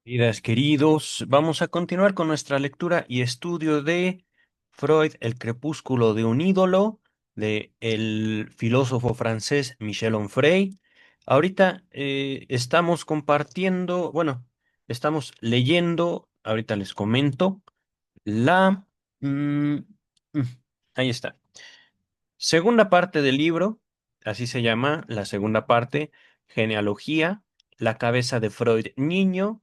Queridas, queridos, vamos a continuar con nuestra lectura y estudio de Freud, El crepúsculo de un ídolo, de el filósofo francés Michel Onfray. Ahorita estamos compartiendo, bueno, estamos leyendo, ahorita les comento, la... mm, mm, ahí está. Segunda parte del libro, así se llama, la segunda parte, Genealogía, la cabeza de Freud niño.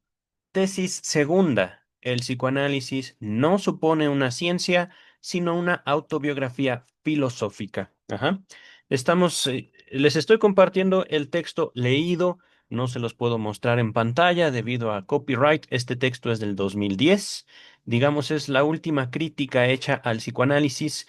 Tesis segunda. El psicoanálisis no supone una ciencia, sino una autobiografía filosófica. Ajá. Les estoy compartiendo el texto leído. No se los puedo mostrar en pantalla debido a copyright. Este texto es del 2010. Digamos, es la última crítica hecha al psicoanálisis,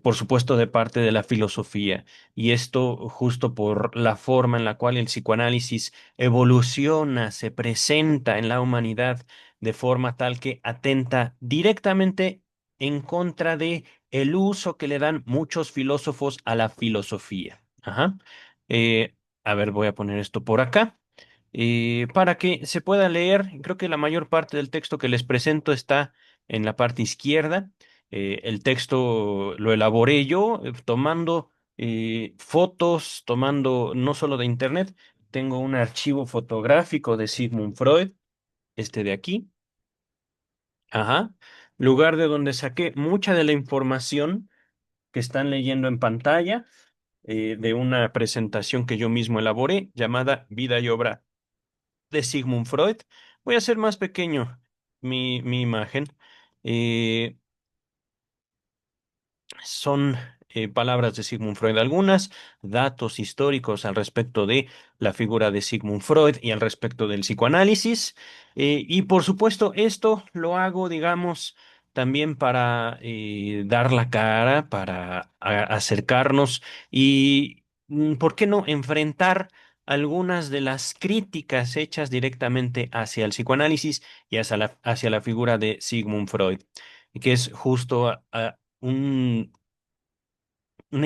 por supuesto, de parte de la filosofía. Y esto justo por la forma en la cual el psicoanálisis evoluciona, se presenta en la humanidad de forma tal que atenta directamente en contra de el uso que le dan muchos filósofos a la filosofía. Ajá. Eh, a ver, voy a poner esto por acá. Para que se pueda leer, creo que la mayor parte del texto que les presento está en la parte izquierda. El texto lo elaboré yo, tomando fotos, tomando no solo de internet, tengo un archivo fotográfico de Sigmund Freud, este de aquí, ajá, lugar de donde saqué mucha de la información que están leyendo en pantalla, de una presentación que yo mismo elaboré llamada Vida y obra de Sigmund Freud. Voy a hacer más pequeño mi imagen. Eh, Son palabras de Sigmund Freud algunas, datos históricos al respecto de la figura de Sigmund Freud y al respecto del psicoanálisis. Y por supuesto, esto lo hago, digamos, también para dar la cara, para acercarnos y, ¿por qué no?, enfrentar algunas de las críticas hechas directamente hacia el psicoanálisis y hacia la figura de Sigmund Freud, que es justo una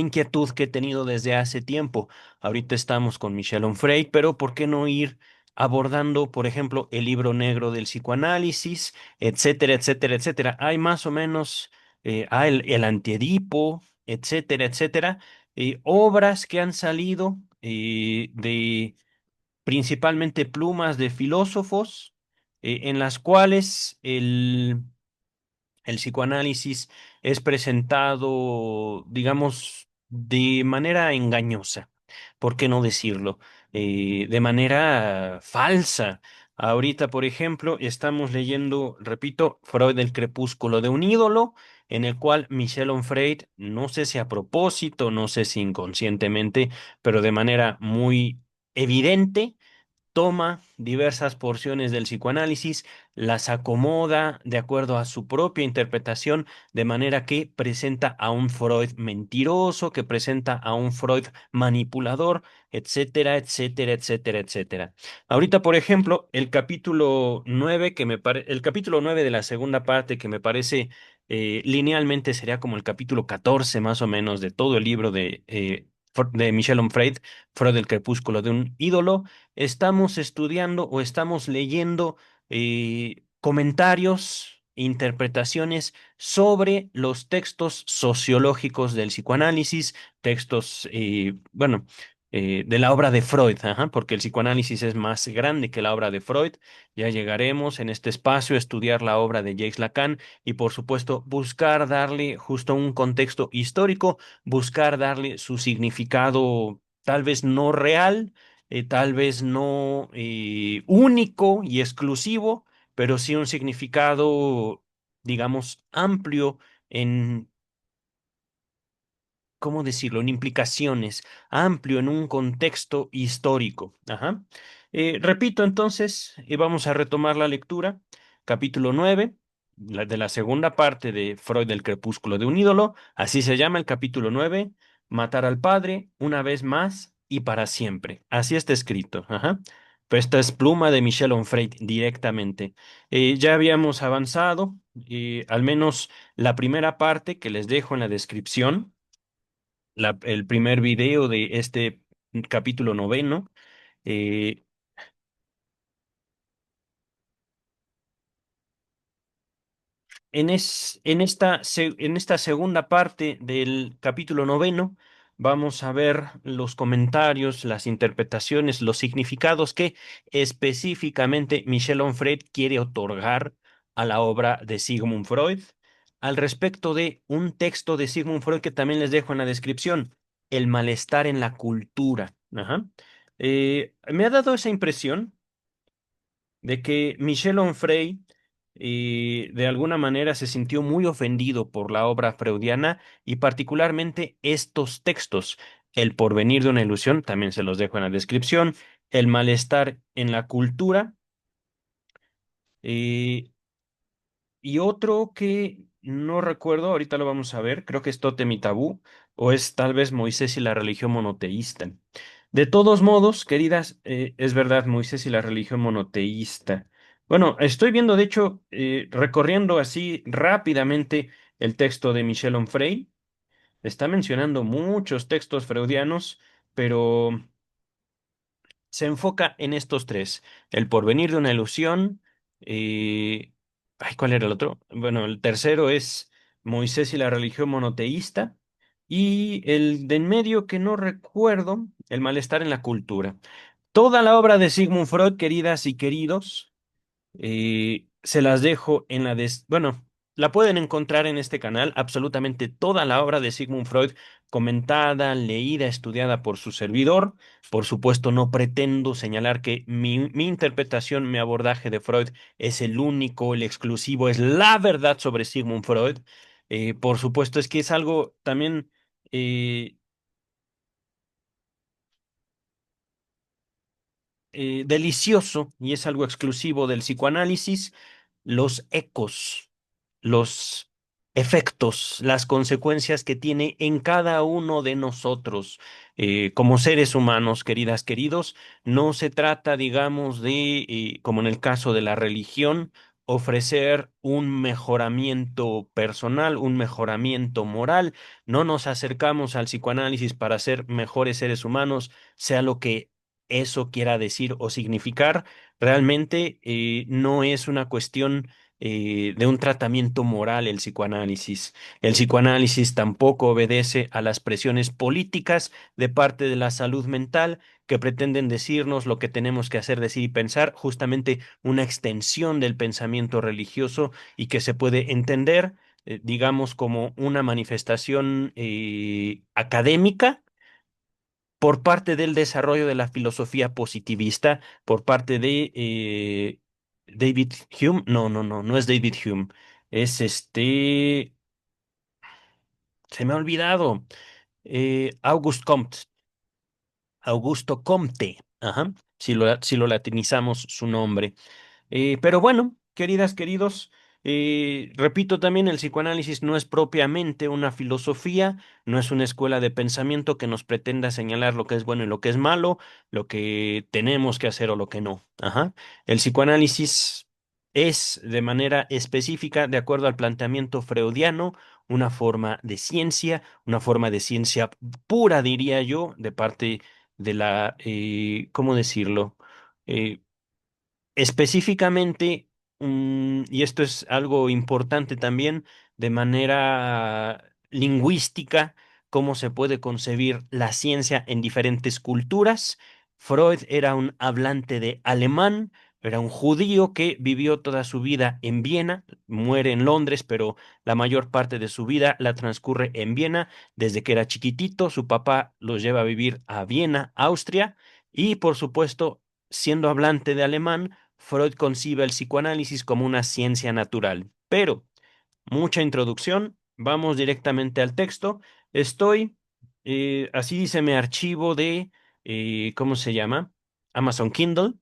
inquietud que he tenido desde hace tiempo. Ahorita estamos con Michel Onfray, pero ¿por qué no ir abordando, por ejemplo, el libro negro del psicoanálisis, etcétera, etcétera, etcétera? Hay más o menos, el Antiedipo, etcétera, etcétera, obras que han salido de principalmente plumas de filósofos, en las cuales el psicoanálisis es presentado, digamos, de manera engañosa, ¿por qué no decirlo? De manera falsa. Ahorita, por ejemplo, estamos leyendo, repito, Freud, el crepúsculo de un ídolo, en el cual Michel Onfray, no sé si a propósito, no sé si inconscientemente, pero de manera muy evidente, toma diversas porciones del psicoanálisis, las acomoda de acuerdo a su propia interpretación, de manera que presenta a un Freud mentiroso, que presenta a un Freud manipulador, etcétera, etcétera, etcétera, etcétera. Ahorita, por ejemplo, el capítulo 9 de la segunda parte, que me parece linealmente sería como el capítulo 14 más o menos de todo el libro de Michel Onfray, Freud, el crepúsculo de un ídolo. Estamos estudiando o estamos leyendo comentarios, interpretaciones sobre los textos sociológicos del psicoanálisis, textos, bueno, de la obra de Freud, ajá, porque el psicoanálisis es más grande que la obra de Freud. Ya llegaremos en este espacio a estudiar la obra de Jacques Lacan y, por supuesto, buscar darle justo un contexto histórico, buscar darle su significado tal vez no real, tal vez no único y exclusivo, pero sí un significado, digamos, amplio en, ¿cómo decirlo?, en implicaciones, amplio en un contexto histórico. Ajá. Repito entonces, vamos a retomar la lectura, capítulo 9 de la segunda parte de Freud, del crepúsculo de un ídolo, así se llama el capítulo 9, matar al padre una vez más y para siempre. Así está escrito. Ajá. Pero esta es pluma de Michel Onfray directamente. Ya habíamos avanzado, al menos la primera parte que les dejo en la descripción, el primer video de este capítulo noveno. eh, En esta segunda parte del capítulo noveno vamos a ver los comentarios, las interpretaciones, los significados que específicamente Michel Onfray quiere otorgar a la obra de Sigmund Freud, al respecto de un texto de Sigmund Freud que también les dejo en la descripción, El malestar en la cultura. Ajá. Me ha dado esa impresión de que Michel Onfray de alguna manera se sintió muy ofendido por la obra freudiana y particularmente estos textos. El porvenir de una ilusión, también se los dejo en la descripción, el malestar en la cultura eh, y otro que no recuerdo, ahorita lo vamos a ver, creo que es Tótem y Tabú o es tal vez Moisés y la religión monoteísta. De todos modos, queridas, es verdad, Moisés y la religión monoteísta. Bueno, estoy viendo, de hecho, recorriendo así rápidamente el texto de Michel Onfray. Está mencionando muchos textos freudianos, pero se enfoca en estos tres. El porvenir de una ilusión. Ay, ¿cuál era el otro? Bueno, el tercero es Moisés y la religión monoteísta. Y el de en medio que no recuerdo, el malestar en la cultura. Toda la obra de Sigmund Freud, queridas y queridos, se las dejo en Bueno, la pueden encontrar en este canal, absolutamente toda la obra de Sigmund Freud, comentada, leída, estudiada por su servidor. Por supuesto, no pretendo señalar que mi interpretación, mi abordaje de Freud es el único, el exclusivo, es la verdad sobre Sigmund Freud. Por supuesto, es que es algo también... eh, delicioso y es algo exclusivo del psicoanálisis, los ecos, los efectos, las consecuencias que tiene en cada uno de nosotros como seres humanos, queridas, queridos. No se trata, digamos, de, como en el caso de la religión, ofrecer un mejoramiento personal, un mejoramiento moral. No nos acercamos al psicoanálisis para ser mejores seres humanos, sea lo que eso quiera decir o significar. Realmente no es una cuestión de un tratamiento moral el psicoanálisis. El psicoanálisis tampoco obedece a las presiones políticas de parte de la salud mental que pretenden decirnos lo que tenemos que hacer, decir y pensar, justamente una extensión del pensamiento religioso y que se puede entender, digamos, como una manifestación académica por parte del desarrollo de la filosofía positivista, por parte de David Hume. No, no, no, no es David Hume. Es se me ha olvidado. Auguste Comte. Augusto Comte. Ajá, si lo latinizamos su nombre. Pero bueno, queridas, queridos, repito también, el psicoanálisis no es propiamente una filosofía, no es una escuela de pensamiento que nos pretenda señalar lo que es bueno y lo que es malo, lo que tenemos que hacer o lo que no. Ajá. El psicoanálisis es de manera específica, de acuerdo al planteamiento freudiano, una forma de ciencia pura, diría yo, de parte de la, ¿cómo decirlo? Eh, Específicamente, y esto es algo importante también, de manera lingüística, cómo se puede concebir la ciencia en diferentes culturas. Freud era un hablante de alemán, era un judío que vivió toda su vida en Viena, muere en Londres, pero la mayor parte de su vida la transcurre en Viena. Desde que era chiquitito, su papá los lleva a vivir a Viena, Austria, y por supuesto, siendo hablante de alemán, Freud concibe el psicoanálisis como una ciencia natural. Pero, mucha introducción, vamos directamente al texto. Estoy, así dice mi archivo de, ¿cómo se llama? Amazon Kindle.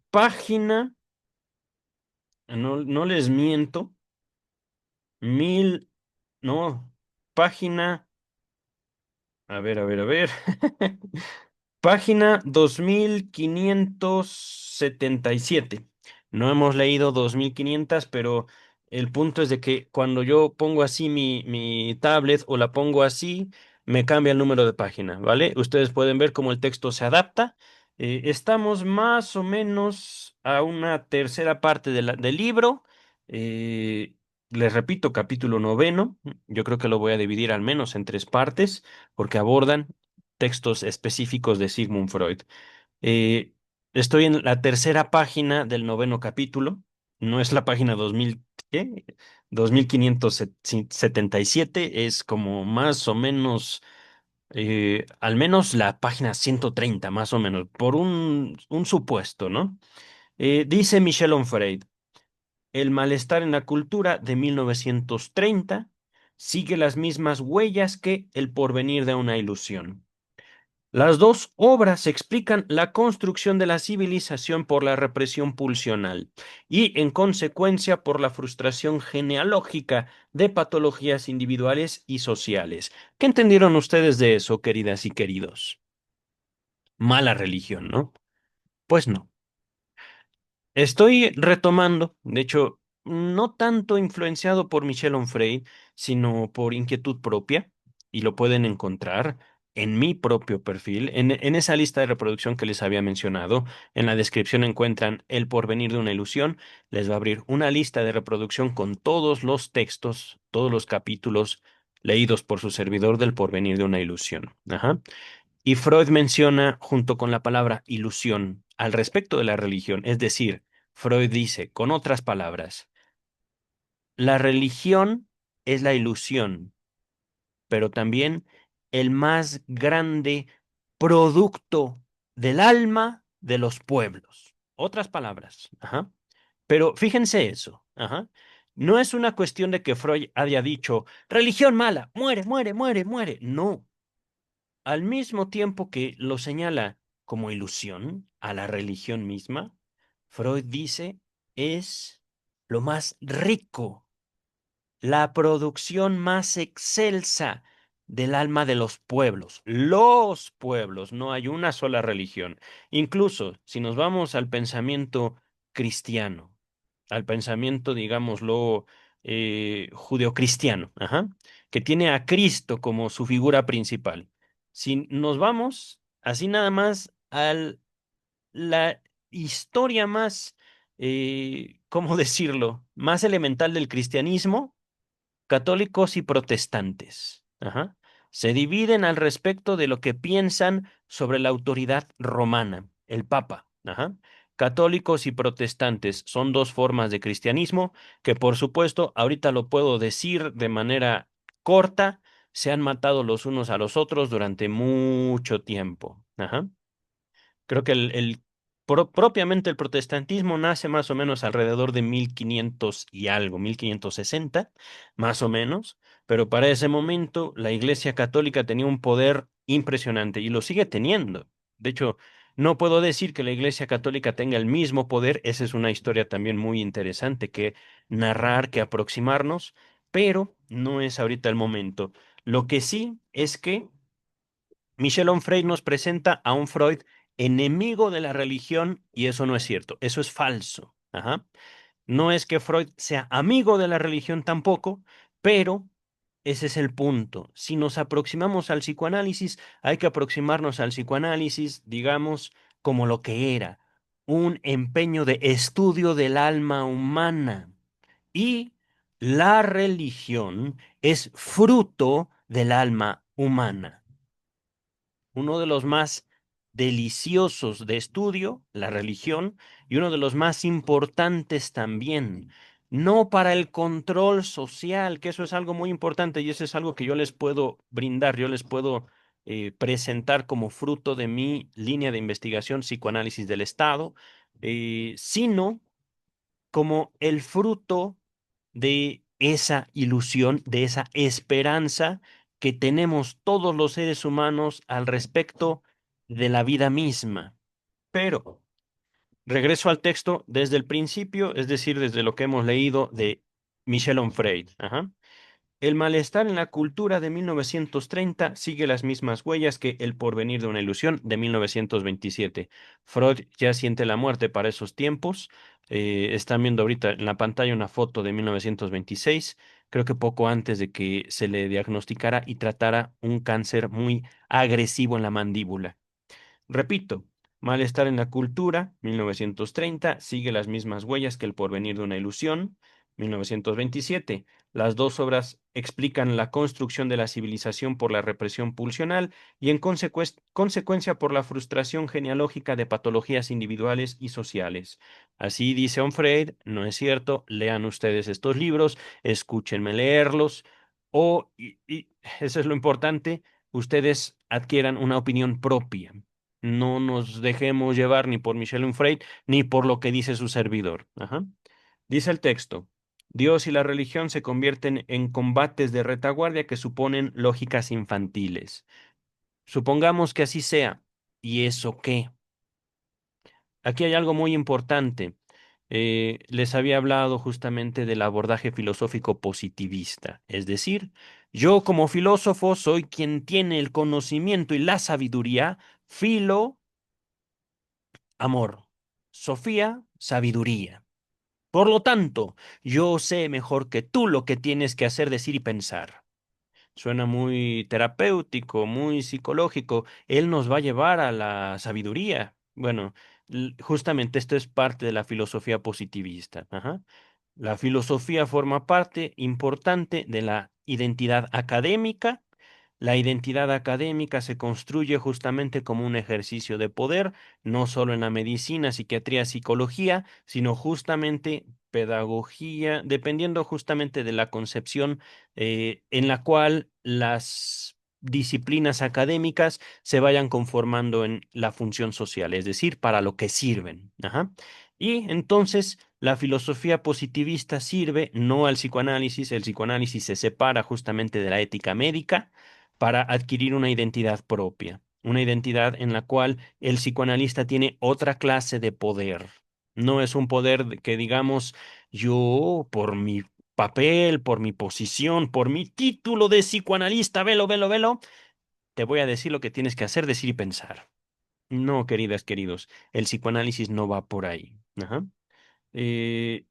Página, no, no les miento, mil, no, página, a ver. Página 2577. No hemos leído 2500, pero el punto es de que cuando yo pongo así mi tablet o la pongo así, me cambia el número de página, ¿vale? Ustedes pueden ver cómo el texto se adapta. Estamos más o menos a una tercera parte del libro. Eh, Les repito, capítulo noveno, yo creo que lo voy a dividir al menos en tres partes, porque abordan textos específicos de Sigmund Freud. Eh, Estoy en la tercera página del noveno capítulo. No es la página 2000, ¿qué? 2577, es como más o menos, al menos la página 130, más o menos, por un supuesto, ¿no? Dice Michel Onfray, el malestar en la cultura de 1930 sigue las mismas huellas que El porvenir de una ilusión. Las dos obras explican la construcción de la civilización por la represión pulsional y, en consecuencia, por la frustración genealógica de patologías individuales y sociales. ¿Qué entendieron ustedes de eso, queridas y queridos? Mala religión, ¿no? Pues no. Estoy retomando, de hecho, no tanto influenciado por Michel Onfray, sino por inquietud propia, y lo pueden encontrar en mi propio perfil, en esa lista de reproducción que les había mencionado. En la descripción encuentran El porvenir de una ilusión. Les va a abrir una lista de reproducción con todos los textos, todos los capítulos leídos por su servidor del porvenir de una ilusión. Ajá. Y Freud menciona, junto con la palabra ilusión, al respecto de la religión, es decir, Freud dice, con otras palabras, la religión es la ilusión, pero también el más grande producto del alma de los pueblos. Otras palabras, ajá. Pero fíjense eso, ajá. No es una cuestión de que Freud haya dicho, religión mala, muere, muere, muere, muere. No. Al mismo tiempo que lo señala como ilusión a la religión misma, Freud dice es lo más rico, la producción más excelsa del alma de los pueblos, no hay una sola religión. Incluso si nos vamos al pensamiento cristiano, al pensamiento, digámoslo, judeocristiano, ajá, que tiene a Cristo como su figura principal. Si nos vamos así nada más a la historia más, ¿cómo decirlo?, más elemental del cristianismo, católicos y protestantes. Ajá. Se dividen al respecto de lo que piensan sobre la autoridad romana, el Papa. Ajá. Católicos y protestantes son dos formas de cristianismo que, por supuesto, ahorita lo puedo decir de manera corta, se han matado los unos a los otros durante mucho tiempo. Ajá. Creo que propiamente el protestantismo nace más o menos alrededor de 1500 y algo, 1560, más o menos, pero para ese momento la Iglesia Católica tenía un poder impresionante y lo sigue teniendo. De hecho, no puedo decir que la Iglesia Católica tenga el mismo poder, esa es una historia también muy interesante que narrar, que aproximarnos, pero no es ahorita el momento. Lo que sí es que Michel Onfray nos presenta a un Freud enemigo de la religión y eso no es cierto, eso es falso. Ajá. No es que Freud sea amigo de la religión tampoco, pero ese es el punto. Si nos aproximamos al psicoanálisis, hay que aproximarnos al psicoanálisis, digamos, como lo que era, un empeño de estudio del alma humana. Y la religión es fruto del alma humana, uno de los más deliciosos de estudio, la religión, y uno de los más importantes también. No para el control social, que eso es algo muy importante y eso es algo que yo les puedo brindar, yo les puedo presentar como fruto de mi línea de investigación, psicoanálisis del Estado, sino como el fruto de esa ilusión, de esa esperanza que tenemos todos los seres humanos al respecto de la vida misma. Pero regreso al texto desde el principio, es decir, desde lo que hemos leído de Michel Onfray. Ajá. El malestar en la cultura de 1930 sigue las mismas huellas que El porvenir de una ilusión de 1927. Freud ya siente la muerte para esos tiempos. Están viendo ahorita en la pantalla una foto de 1926, creo que poco antes de que se le diagnosticara y tratara un cáncer muy agresivo en la mandíbula. Repito, malestar en la cultura, 1930, sigue las mismas huellas que El porvenir de una ilusión. 1927. Las dos obras explican la construcción de la civilización por la represión pulsional y en consecuencia por la frustración genealógica de patologías individuales y sociales. Así dice Onfray, no es cierto, lean ustedes estos libros, escúchenme leerlos, y eso es lo importante, ustedes adquieran una opinión propia. No nos dejemos llevar ni por Michel Onfray ni por lo que dice su servidor. Ajá. Dice el texto, Dios y la religión se convierten en combates de retaguardia que suponen lógicas infantiles. Supongamos que así sea. ¿Y eso qué? Aquí hay algo muy importante. Les había hablado justamente del abordaje filosófico positivista. Es decir, yo como filósofo soy quien tiene el conocimiento y la sabiduría. Filo, amor. Sofía, sabiduría. Por lo tanto, yo sé mejor que tú lo que tienes que hacer, decir y pensar. Suena muy terapéutico, muy psicológico. Él nos va a llevar a la sabiduría. Bueno, justamente esto es parte de la filosofía positivista. Ajá. La filosofía forma parte importante de la identidad académica. La identidad académica se construye justamente como un ejercicio de poder, no solo en la medicina, psiquiatría, psicología, sino justamente pedagogía, dependiendo justamente de la concepción en la cual las disciplinas académicas se vayan conformando en la función social, es decir, para lo que sirven. Ajá. Y entonces la filosofía positivista sirve no al psicoanálisis, el psicoanálisis se separa justamente de la ética médica para adquirir una identidad propia, una identidad en la cual el psicoanalista tiene otra clase de poder. No es un poder que digamos yo por mi papel, por mi posición, por mi título de psicoanalista, velo, velo, velo, te voy a decir lo que tienes que hacer, decir y pensar. No, queridas, queridos, el psicoanálisis no va por ahí. Ajá. Eh,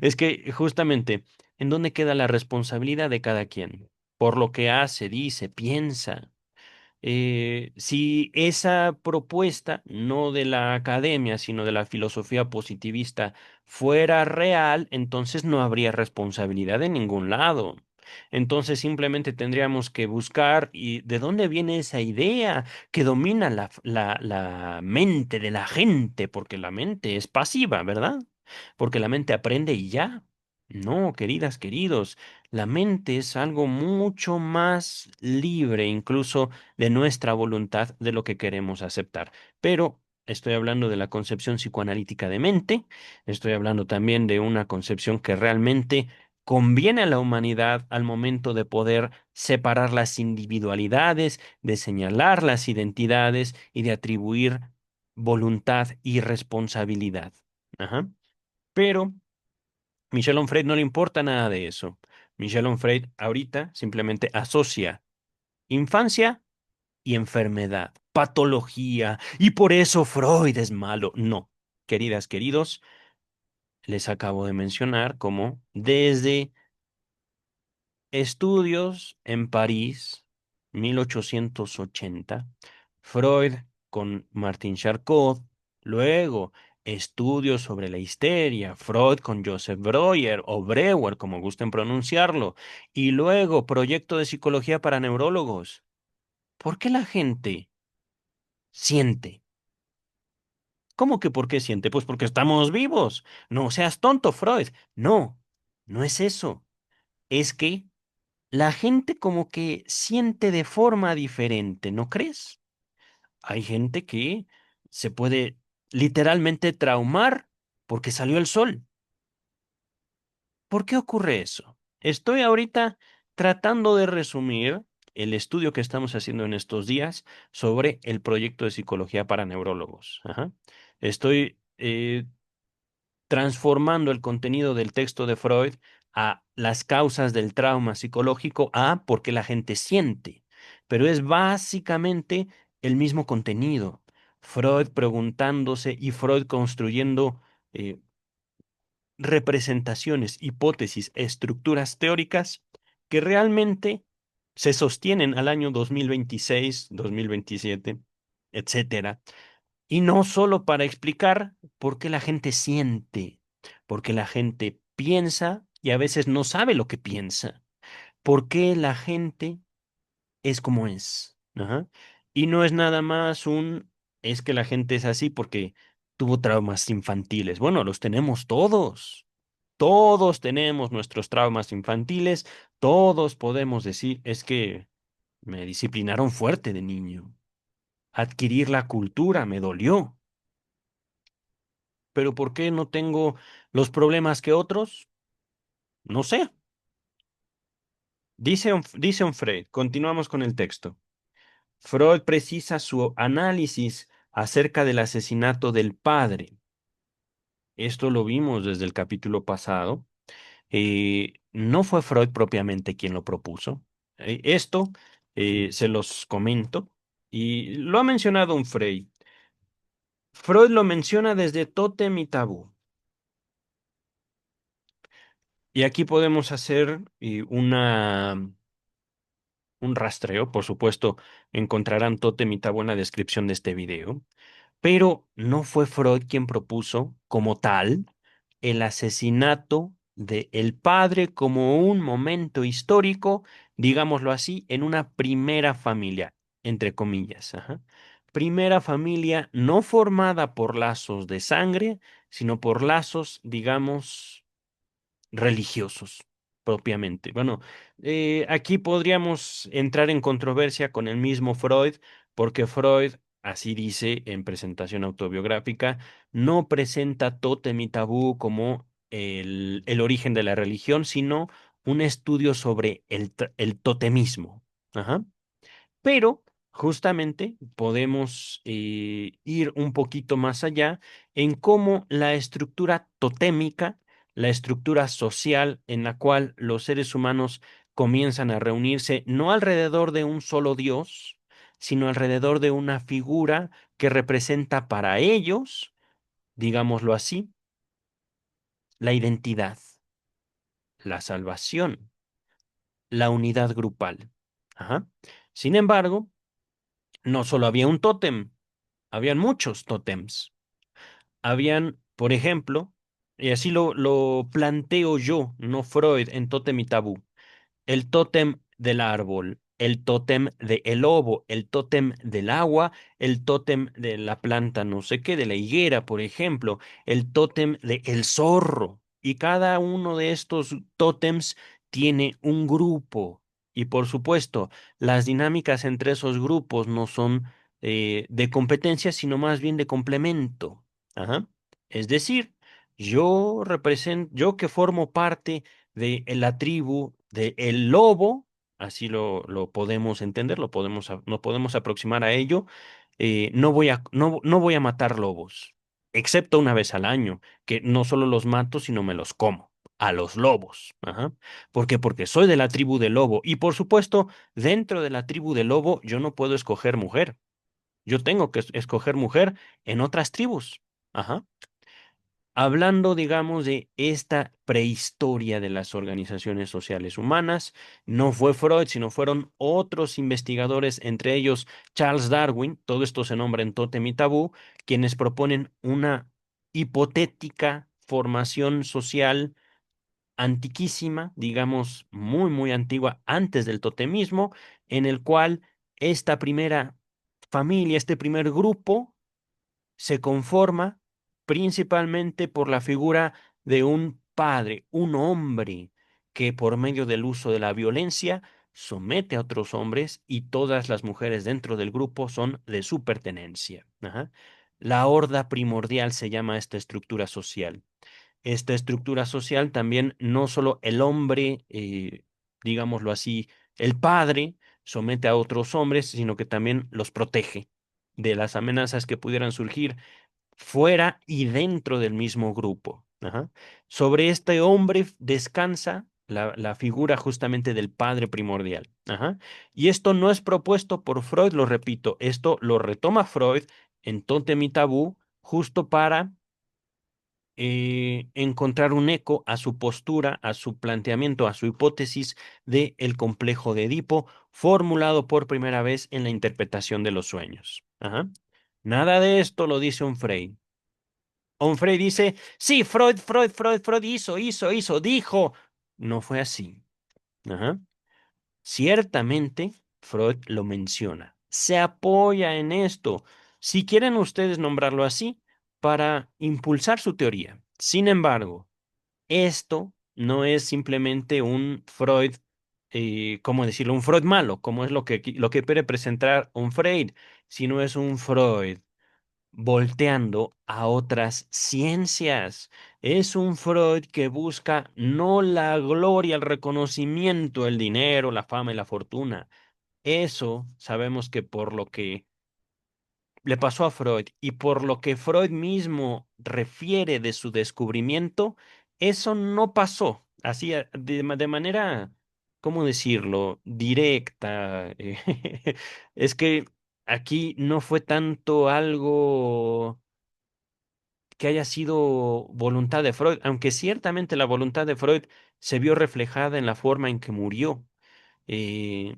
Es que justamente, ¿en dónde queda la responsabilidad de cada quien? Por lo que hace, dice, piensa. Si esa propuesta, no de la academia, sino de la filosofía positivista, fuera real, entonces no habría responsabilidad en ningún lado. Entonces simplemente tendríamos que buscar y de dónde viene esa idea que domina la mente de la gente, porque la mente es pasiva, ¿verdad? Porque la mente aprende y ya. No, queridas, queridos, la mente es algo mucho más libre, incluso de nuestra voluntad de lo que queremos aceptar. Pero estoy hablando de la concepción psicoanalítica de mente, estoy hablando también de una concepción que realmente conviene a la humanidad al momento de poder separar las individualidades, de señalar las identidades y de atribuir voluntad y responsabilidad. Ajá. Pero Michel Onfray no le importa nada de eso. Michel Onfray ahorita simplemente asocia infancia y enfermedad, patología, y por eso Freud es malo. No, queridas, queridos, les acabo de mencionar cómo desde estudios en París, 1880, Freud con Martin Charcot, luego estudios sobre la histeria, Freud con Joseph Breuer o Breuer, como gusten pronunciarlo, y luego proyecto de psicología para neurólogos. ¿Por qué la gente siente? ¿Cómo que por qué siente? Pues porque estamos vivos. No seas tonto, Freud. No, no es eso. Es que la gente como que siente de forma diferente, ¿no crees? Hay gente que se puede literalmente traumar porque salió el sol. ¿Por qué ocurre eso? Estoy ahorita tratando de resumir el estudio que estamos haciendo en estos días sobre el proyecto de psicología para neurólogos. Ajá. Estoy transformando el contenido del texto de Freud a las causas del trauma psicológico, a por qué la gente siente. Pero es básicamente el mismo contenido. Freud preguntándose y Freud construyendo eh, representaciones, hipótesis, estructuras teóricas que realmente se sostienen al año 2026, 2027, etcétera. Y no solo para explicar por qué la gente siente. Porque la gente piensa y a veces no sabe lo que piensa. ¿Por qué la gente es como es? Ajá. Y no es nada más es que la gente es así porque tuvo traumas infantiles. Bueno, los tenemos todos. Todos tenemos nuestros traumas infantiles. Todos podemos decir, es que me disciplinaron fuerte de niño. Adquirir la cultura me dolió. Pero ¿por qué no tengo los problemas que otros? No sé. Dice Freud, continuamos con el texto. Freud precisa su análisis acerca del asesinato del padre. Esto lo vimos desde el capítulo pasado. No fue Freud propiamente quien lo propuso. Esto se los comento y lo ha mencionado un Freud. Freud lo menciona desde Tótem y Tabú. Y aquí podemos hacer un rastreo. Por supuesto, encontrarán Tótem y Tabú en la descripción de este video. Pero no fue Freud quien propuso como tal el asesinato de el padre como un momento histórico, digámoslo así, en una primera familia, entre comillas. Ajá. Primera familia no formada por lazos de sangre, sino por lazos, digamos, religiosos propiamente. Bueno, aquí podríamos entrar en controversia con el mismo Freud, porque Freud, así dice en presentación autobiográfica, no presenta Tótem y Tabú como el origen de la religión, sino un estudio sobre el totemismo. Ajá. Pero justamente podemos ir un poquito más allá en cómo la estructura totémica, la estructura social en la cual los seres humanos comienzan a reunirse no alrededor de un solo Dios, sino alrededor de una figura que representa para ellos, digámoslo así, la identidad, la salvación, la unidad grupal. Ajá. Sin embargo, no solo había un tótem, habían muchos tótems. Habían, por ejemplo, y así lo planteo yo, no Freud, en Tótem y Tabú, el tótem del árbol, el tótem del lobo, el tótem del agua, el tótem de la planta no sé qué, de la higuera, por ejemplo, el tótem del zorro. Y cada uno de estos tótems tiene un grupo. Y por supuesto, las dinámicas entre esos grupos no son de competencia, sino más bien de complemento. Ajá. Es decir, yo que formo parte de la tribu del lobo, así lo podemos entender, nos podemos aproximar a ello. No voy a matar lobos, excepto una vez al año, que no solo los mato, sino me los como. A los lobos. Ajá. ¿Por qué? Porque soy de la tribu del lobo. Y por supuesto, dentro de la tribu del lobo, yo no puedo escoger mujer. Yo tengo que escoger mujer en otras tribus. Ajá. Hablando, digamos, de esta prehistoria de las organizaciones sociales humanas, no fue Freud, sino fueron otros investigadores, entre ellos Charles Darwin, todo esto se nombra en Tótem y Tabú, quienes proponen una hipotética formación social antiquísima, digamos, muy, muy antigua, antes del totemismo, en el cual esta primera familia, este primer grupo, se conforma principalmente por la figura de un padre, un hombre que por medio del uso de la violencia somete a otros hombres y todas las mujeres dentro del grupo son de su pertenencia. Ajá. La horda primordial se llama esta estructura social. Esta estructura social también no solo el hombre, digámoslo así, el padre somete a otros hombres, sino que también los protege de las amenazas que pudieran surgir fuera y dentro del mismo grupo. Ajá. Sobre este hombre descansa la figura justamente del padre primordial. Ajá. Y esto no es propuesto por Freud, lo repito, esto lo retoma Freud en Tótem y Tabú, justo para encontrar un eco a su postura, a su planteamiento, a su hipótesis de el complejo de Edipo, formulado por primera vez en la interpretación de los sueños. Ajá. Nada de esto lo dice un Frey. Onfray dice, sí, Freud hizo, dijo. No fue así. Ajá. Ciertamente, Freud lo menciona. Se apoya en esto, si quieren ustedes nombrarlo así, para impulsar su teoría. Sin embargo, esto no es simplemente un Freud, ¿cómo decirlo? Un Freud malo, como es lo que quiere presentar un Freud, sino es un Freud volteando a otras ciencias. Es un Freud que busca no la gloria, el reconocimiento, el dinero, la fama y la fortuna. Eso sabemos que por lo que le pasó a Freud y por lo que Freud mismo refiere de su descubrimiento, eso no pasó. Así, de manera, ¿cómo decirlo? Directa. Es que aquí no fue tanto algo que haya sido voluntad de Freud, aunque ciertamente la voluntad de Freud se vio reflejada en la forma en que murió. Eh,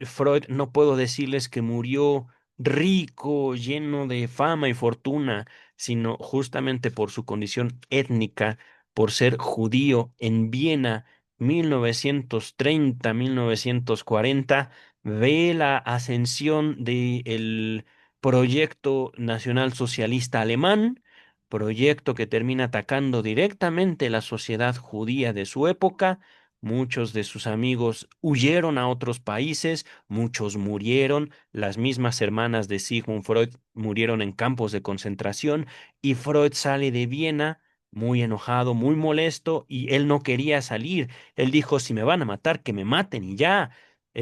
Freud, no puedo decirles que murió rico, lleno de fama y fortuna, sino justamente por su condición étnica, por ser judío en Viena, 1930, 1940, ve la ascensión del proyecto nacional socialista alemán, proyecto que termina atacando directamente la sociedad judía de su época. Muchos de sus amigos huyeron a otros países. Muchos murieron, las mismas hermanas de Sigmund Freud murieron en campos de concentración y Freud sale de Viena muy enojado, muy molesto y él no quería salir. Él dijo, si me van a matar, que me maten y ya.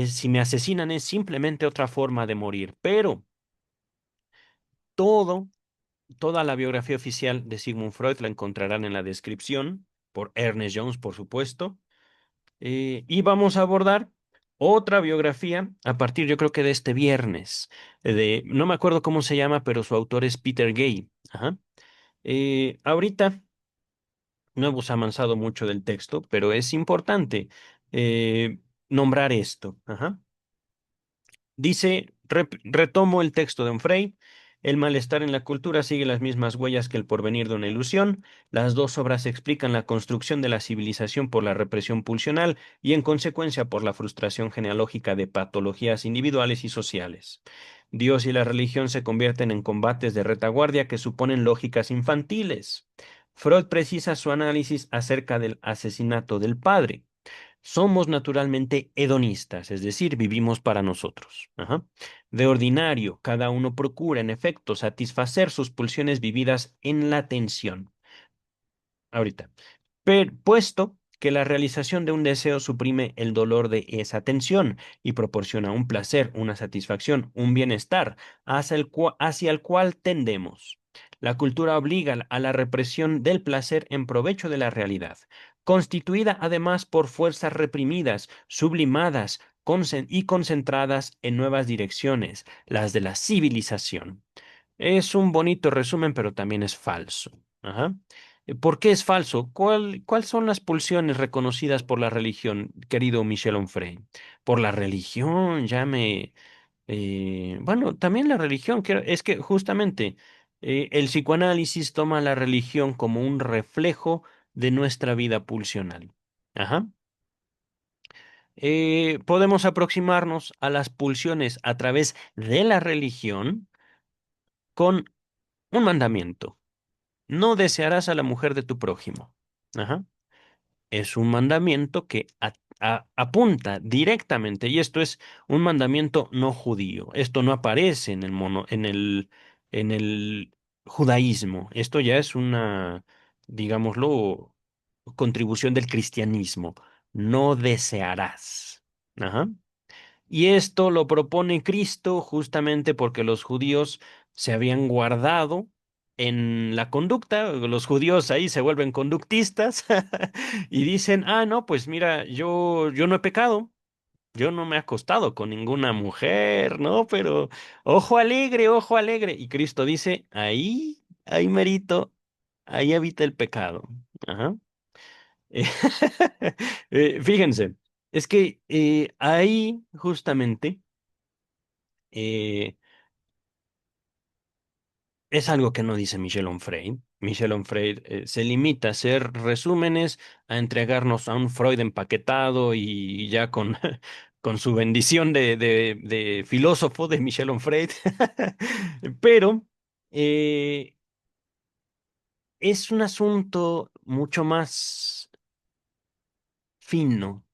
Si me asesinan es simplemente otra forma de morir. Pero todo, toda la biografía oficial de Sigmund Freud la encontrarán en la descripción, por Ernest Jones, por supuesto. Y vamos a abordar otra biografía a partir, yo creo que de este viernes, no me acuerdo cómo se llama, pero su autor es Peter Gay. Ajá. Ahorita no hemos avanzado mucho del texto, pero es importante nombrar esto. Ajá. Dice, retomo el texto de Onfray. El malestar en la cultura sigue las mismas huellas que el porvenir de una ilusión. Las dos obras explican la construcción de la civilización por la represión pulsional y, en consecuencia, por la frustración genealógica de patologías individuales y sociales. Dios y la religión se convierten en combates de retaguardia que suponen lógicas infantiles. Freud precisa su análisis acerca del asesinato del padre. Somos naturalmente hedonistas, es decir, vivimos para nosotros. Ajá. De ordinario, cada uno procura, en efecto, satisfacer sus pulsiones vividas en la tensión. Ahorita. Puesto que la realización de un deseo suprime el dolor de esa tensión y proporciona un placer, una satisfacción, un bienestar hacia el cual tendemos. La cultura obliga a la represión del placer en provecho de la realidad, constituida además por fuerzas reprimidas, sublimadas y concentradas en nuevas direcciones, las de la civilización. Es un bonito resumen, pero también es falso. Ajá. ¿Por qué es falso? ¿Cuáles son las pulsiones reconocidas por la religión, querido Michel Onfray? Por la religión, bueno, también la religión, es que justamente el psicoanálisis toma la religión como un reflejo de nuestra vida pulsional. Ajá. Podemos aproximarnos a las pulsiones a través de la religión con un mandamiento. No desearás a la mujer de tu prójimo. Ajá. Es un mandamiento que apunta directamente, y esto es un mandamiento no judío. Esto no aparece en el judaísmo. Esto ya es una, digámoslo, contribución del cristianismo. No desearás. Ajá. Y esto lo propone Cristo justamente porque los judíos se habían guardado en la conducta, los judíos ahí se vuelven conductistas y dicen, ah, no, pues mira, yo no he pecado, yo no me he acostado con ninguna mujer, ¿no? Pero ojo alegre, ojo alegre. Y Cristo dice, ahí merito, ahí habita el pecado. Ajá. Eh, fíjense, es que ahí justamente eh, Es algo que no dice Michel Onfray. Michel Onfray se limita a hacer resúmenes, a entregarnos a un Freud empaquetado y ya con, con su bendición de filósofo de Michel Onfray. Pero eh, es un asunto mucho más fino,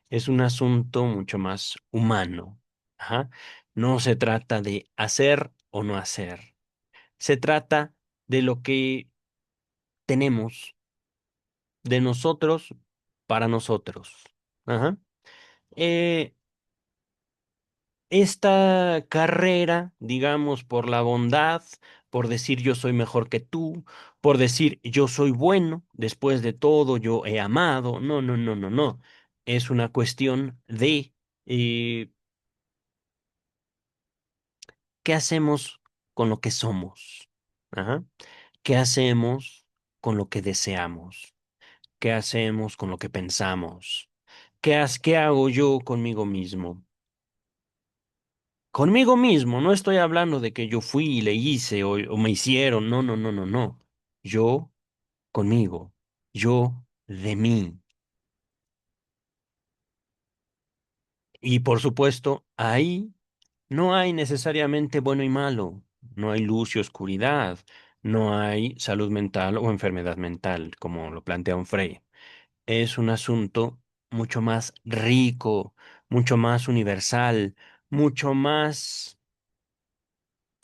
es un asunto mucho más humano. Ajá. No se trata de hacer o no hacer. Se trata de lo que tenemos de nosotros para nosotros. Ajá. Eh, esta carrera, digamos, por la bondad, por decir yo soy mejor que tú, por decir yo soy bueno, después de todo yo he amado. No, no, no, no, no. Es una cuestión de eh, qué hacemos con lo que somos. Ajá. ¿Qué hacemos con lo que deseamos? ¿Qué hacemos con lo que pensamos? ¿Qué hago yo conmigo mismo? Conmigo mismo, no estoy hablando de que yo fui y le hice o me hicieron, no, no, no, no, no. Yo conmigo, yo de mí. Y por supuesto, ahí no hay necesariamente bueno y malo, no hay luz y oscuridad, no hay salud mental o enfermedad mental, como lo plantea un Frey. Es un asunto mucho más rico, mucho más universal, mucho más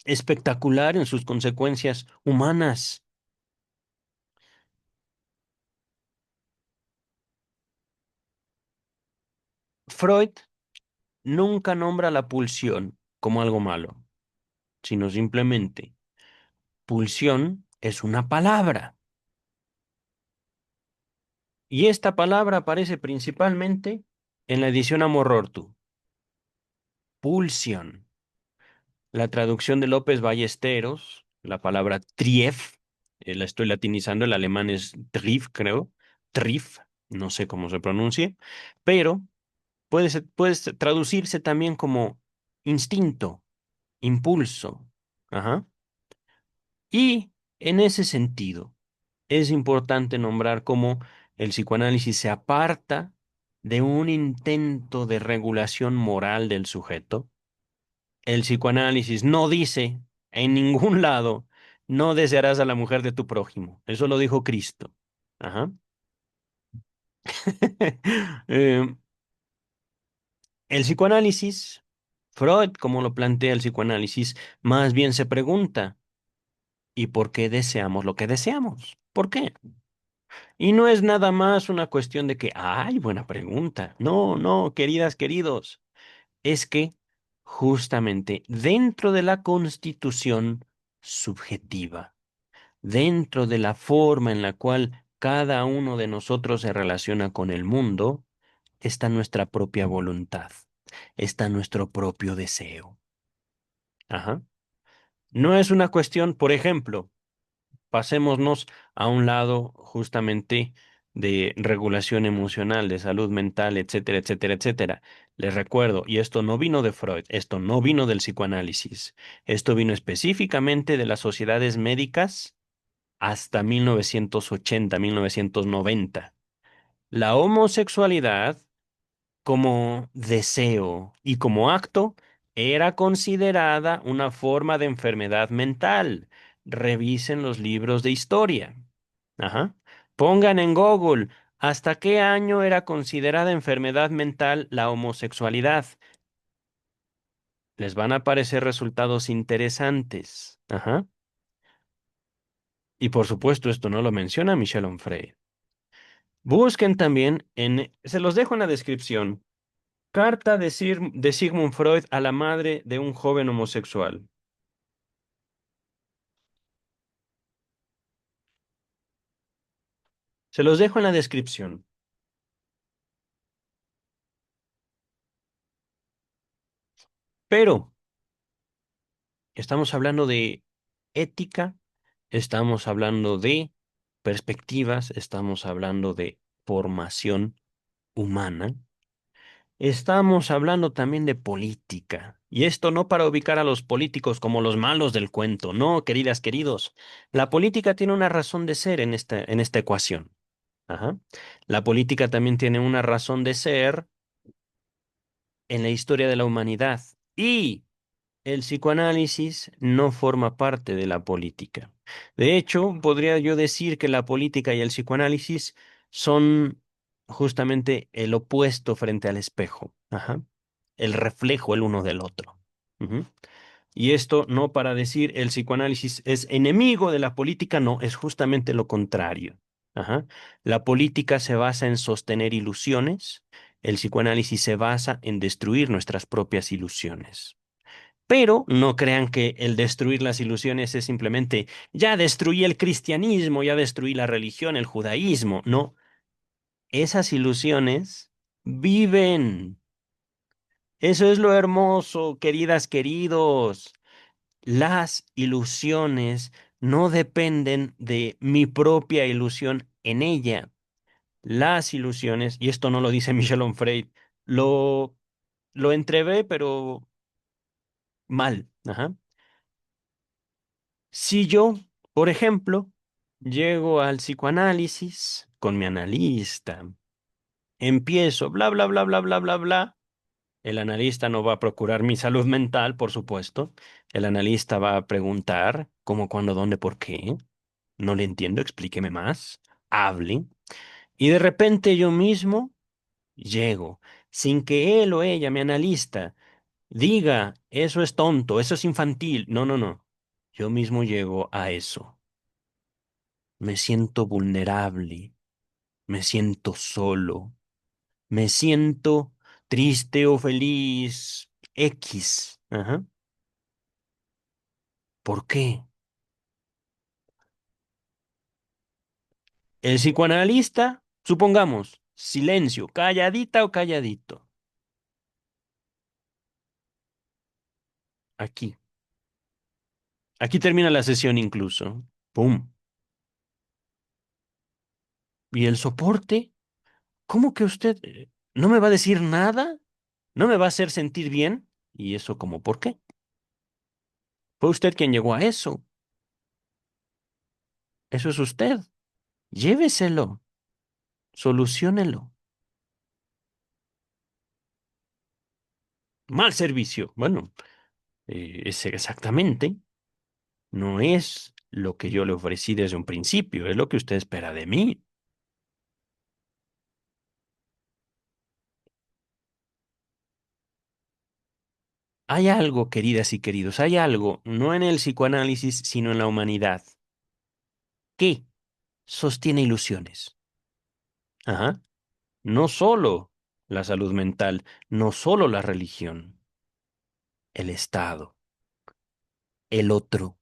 espectacular en sus consecuencias humanas. Freud nunca nombra la pulsión como algo malo, sino simplemente pulsión es una palabra. Y esta palabra aparece principalmente en la edición Amor-Rortu. Pulsión. La traducción de López Ballesteros, la palabra Trief, la estoy latinizando, el alemán es Trief, creo. Trief, no sé cómo se pronuncie, pero puede traducirse también como instinto, impulso. Ajá. Y en ese sentido, es importante nombrar cómo el psicoanálisis se aparta de un intento de regulación moral del sujeto. El psicoanálisis no dice en ningún lado, no desearás a la mujer de tu prójimo. Eso lo dijo Cristo. Ajá. Eh, el psicoanálisis, Freud, como lo plantea el psicoanálisis, más bien se pregunta, ¿y por qué deseamos lo que deseamos? ¿Por qué? Y no es nada más una cuestión de que, ay, buena pregunta. No, no, queridas, queridos. Es que justamente dentro de la constitución subjetiva, dentro de la forma en la cual cada uno de nosotros se relaciona con el mundo, está nuestra propia voluntad, está nuestro propio deseo. Ajá. No es una cuestión, por ejemplo, pasémonos a un lado justamente de regulación emocional, de salud mental, etcétera, etcétera, etcétera. Les recuerdo, y esto no vino de Freud, esto no vino del psicoanálisis, esto vino específicamente de las sociedades médicas hasta 1980, 1990. La homosexualidad como deseo y como acto era considerada una forma de enfermedad mental. Revisen los libros de historia. Ajá. Pongan en Google hasta qué año era considerada enfermedad mental la homosexualidad. Les van a aparecer resultados interesantes. Ajá. Y por supuesto, esto no lo menciona Michel Onfray. Busquen también se los dejo en la descripción, carta de Sigmund Freud a la madre de un joven homosexual. Se los dejo en la descripción. Pero estamos hablando de ética, estamos hablando de perspectivas, estamos hablando de formación humana Estamos hablando también de política. Y esto no para ubicar a los políticos como los malos del cuento. No, queridas, queridos. La política tiene una razón de ser en esta ecuación. Ajá. La política también tiene una razón de ser en la historia de la humanidad. Y el psicoanálisis no forma parte de la política. De hecho, podría yo decir que la política y el psicoanálisis son justamente el opuesto frente al espejo. Ajá. El reflejo el uno del otro. Ujú. Y esto no para decir el psicoanálisis es enemigo de la política, no, es justamente lo contrario. Ajá. La política se basa en sostener ilusiones, el psicoanálisis se basa en destruir nuestras propias ilusiones. Pero no crean que el destruir las ilusiones es simplemente ya destruí el cristianismo, ya destruí la religión, el judaísmo. No, esas ilusiones viven. Eso es lo hermoso, queridas, queridos. Las ilusiones no dependen de mi propia ilusión en ella. Las ilusiones, y esto no lo dice Michel Onfray, lo, lo entrevé, pero mal. Ajá. Si yo, por ejemplo, llego al psicoanálisis con mi analista, empiezo bla, bla, bla, bla, bla, bla, bla, el analista no va a procurar mi salud mental, por supuesto. El analista va a preguntar cómo, cuándo, dónde, por qué. No le entiendo, explíqueme más. Hable. Y de repente yo mismo llego, sin que él o ella, mi analista, diga, eso es tonto, eso es infantil. No, no, no. Yo mismo llego a eso. Me siento vulnerable, me siento solo, me siento triste o feliz. X. Ajá. ¿Por qué? El psicoanalista, supongamos, silencio, calladita o calladito. Aquí. Aquí termina la sesión incluso. ¡Pum! ¿Y el soporte? ¿Cómo que usted no me va a decir nada? ¿No me va a hacer sentir bien? ¿Y eso como por qué? Fue usted quien llegó a eso. Eso es usted. Lléveselo. Soluciónelo. Mal servicio. Bueno, es exactamente. No es lo que yo le ofrecí desde un principio, es lo que usted espera de mí. Hay algo, queridas y queridos, hay algo, no en el psicoanálisis, sino en la humanidad, que sostiene ilusiones. Ajá. No solo la salud mental, no solo la religión, el Estado, el otro.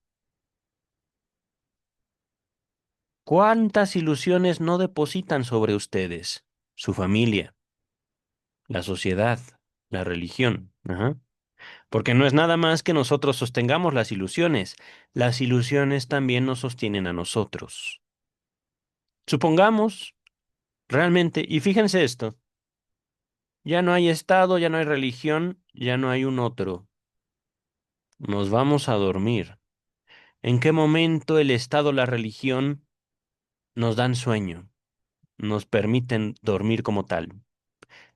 ¿Cuántas ilusiones no depositan sobre ustedes? Su familia, la sociedad, la religión. Ajá. Porque no es nada más que nosotros sostengamos las ilusiones también nos sostienen a nosotros. Supongamos, realmente, y fíjense esto, ya no hay Estado, ya no hay religión, ya no hay un otro. Nos vamos a dormir. ¿En qué momento el Estado, la religión nos dan sueño, nos permiten dormir como tal?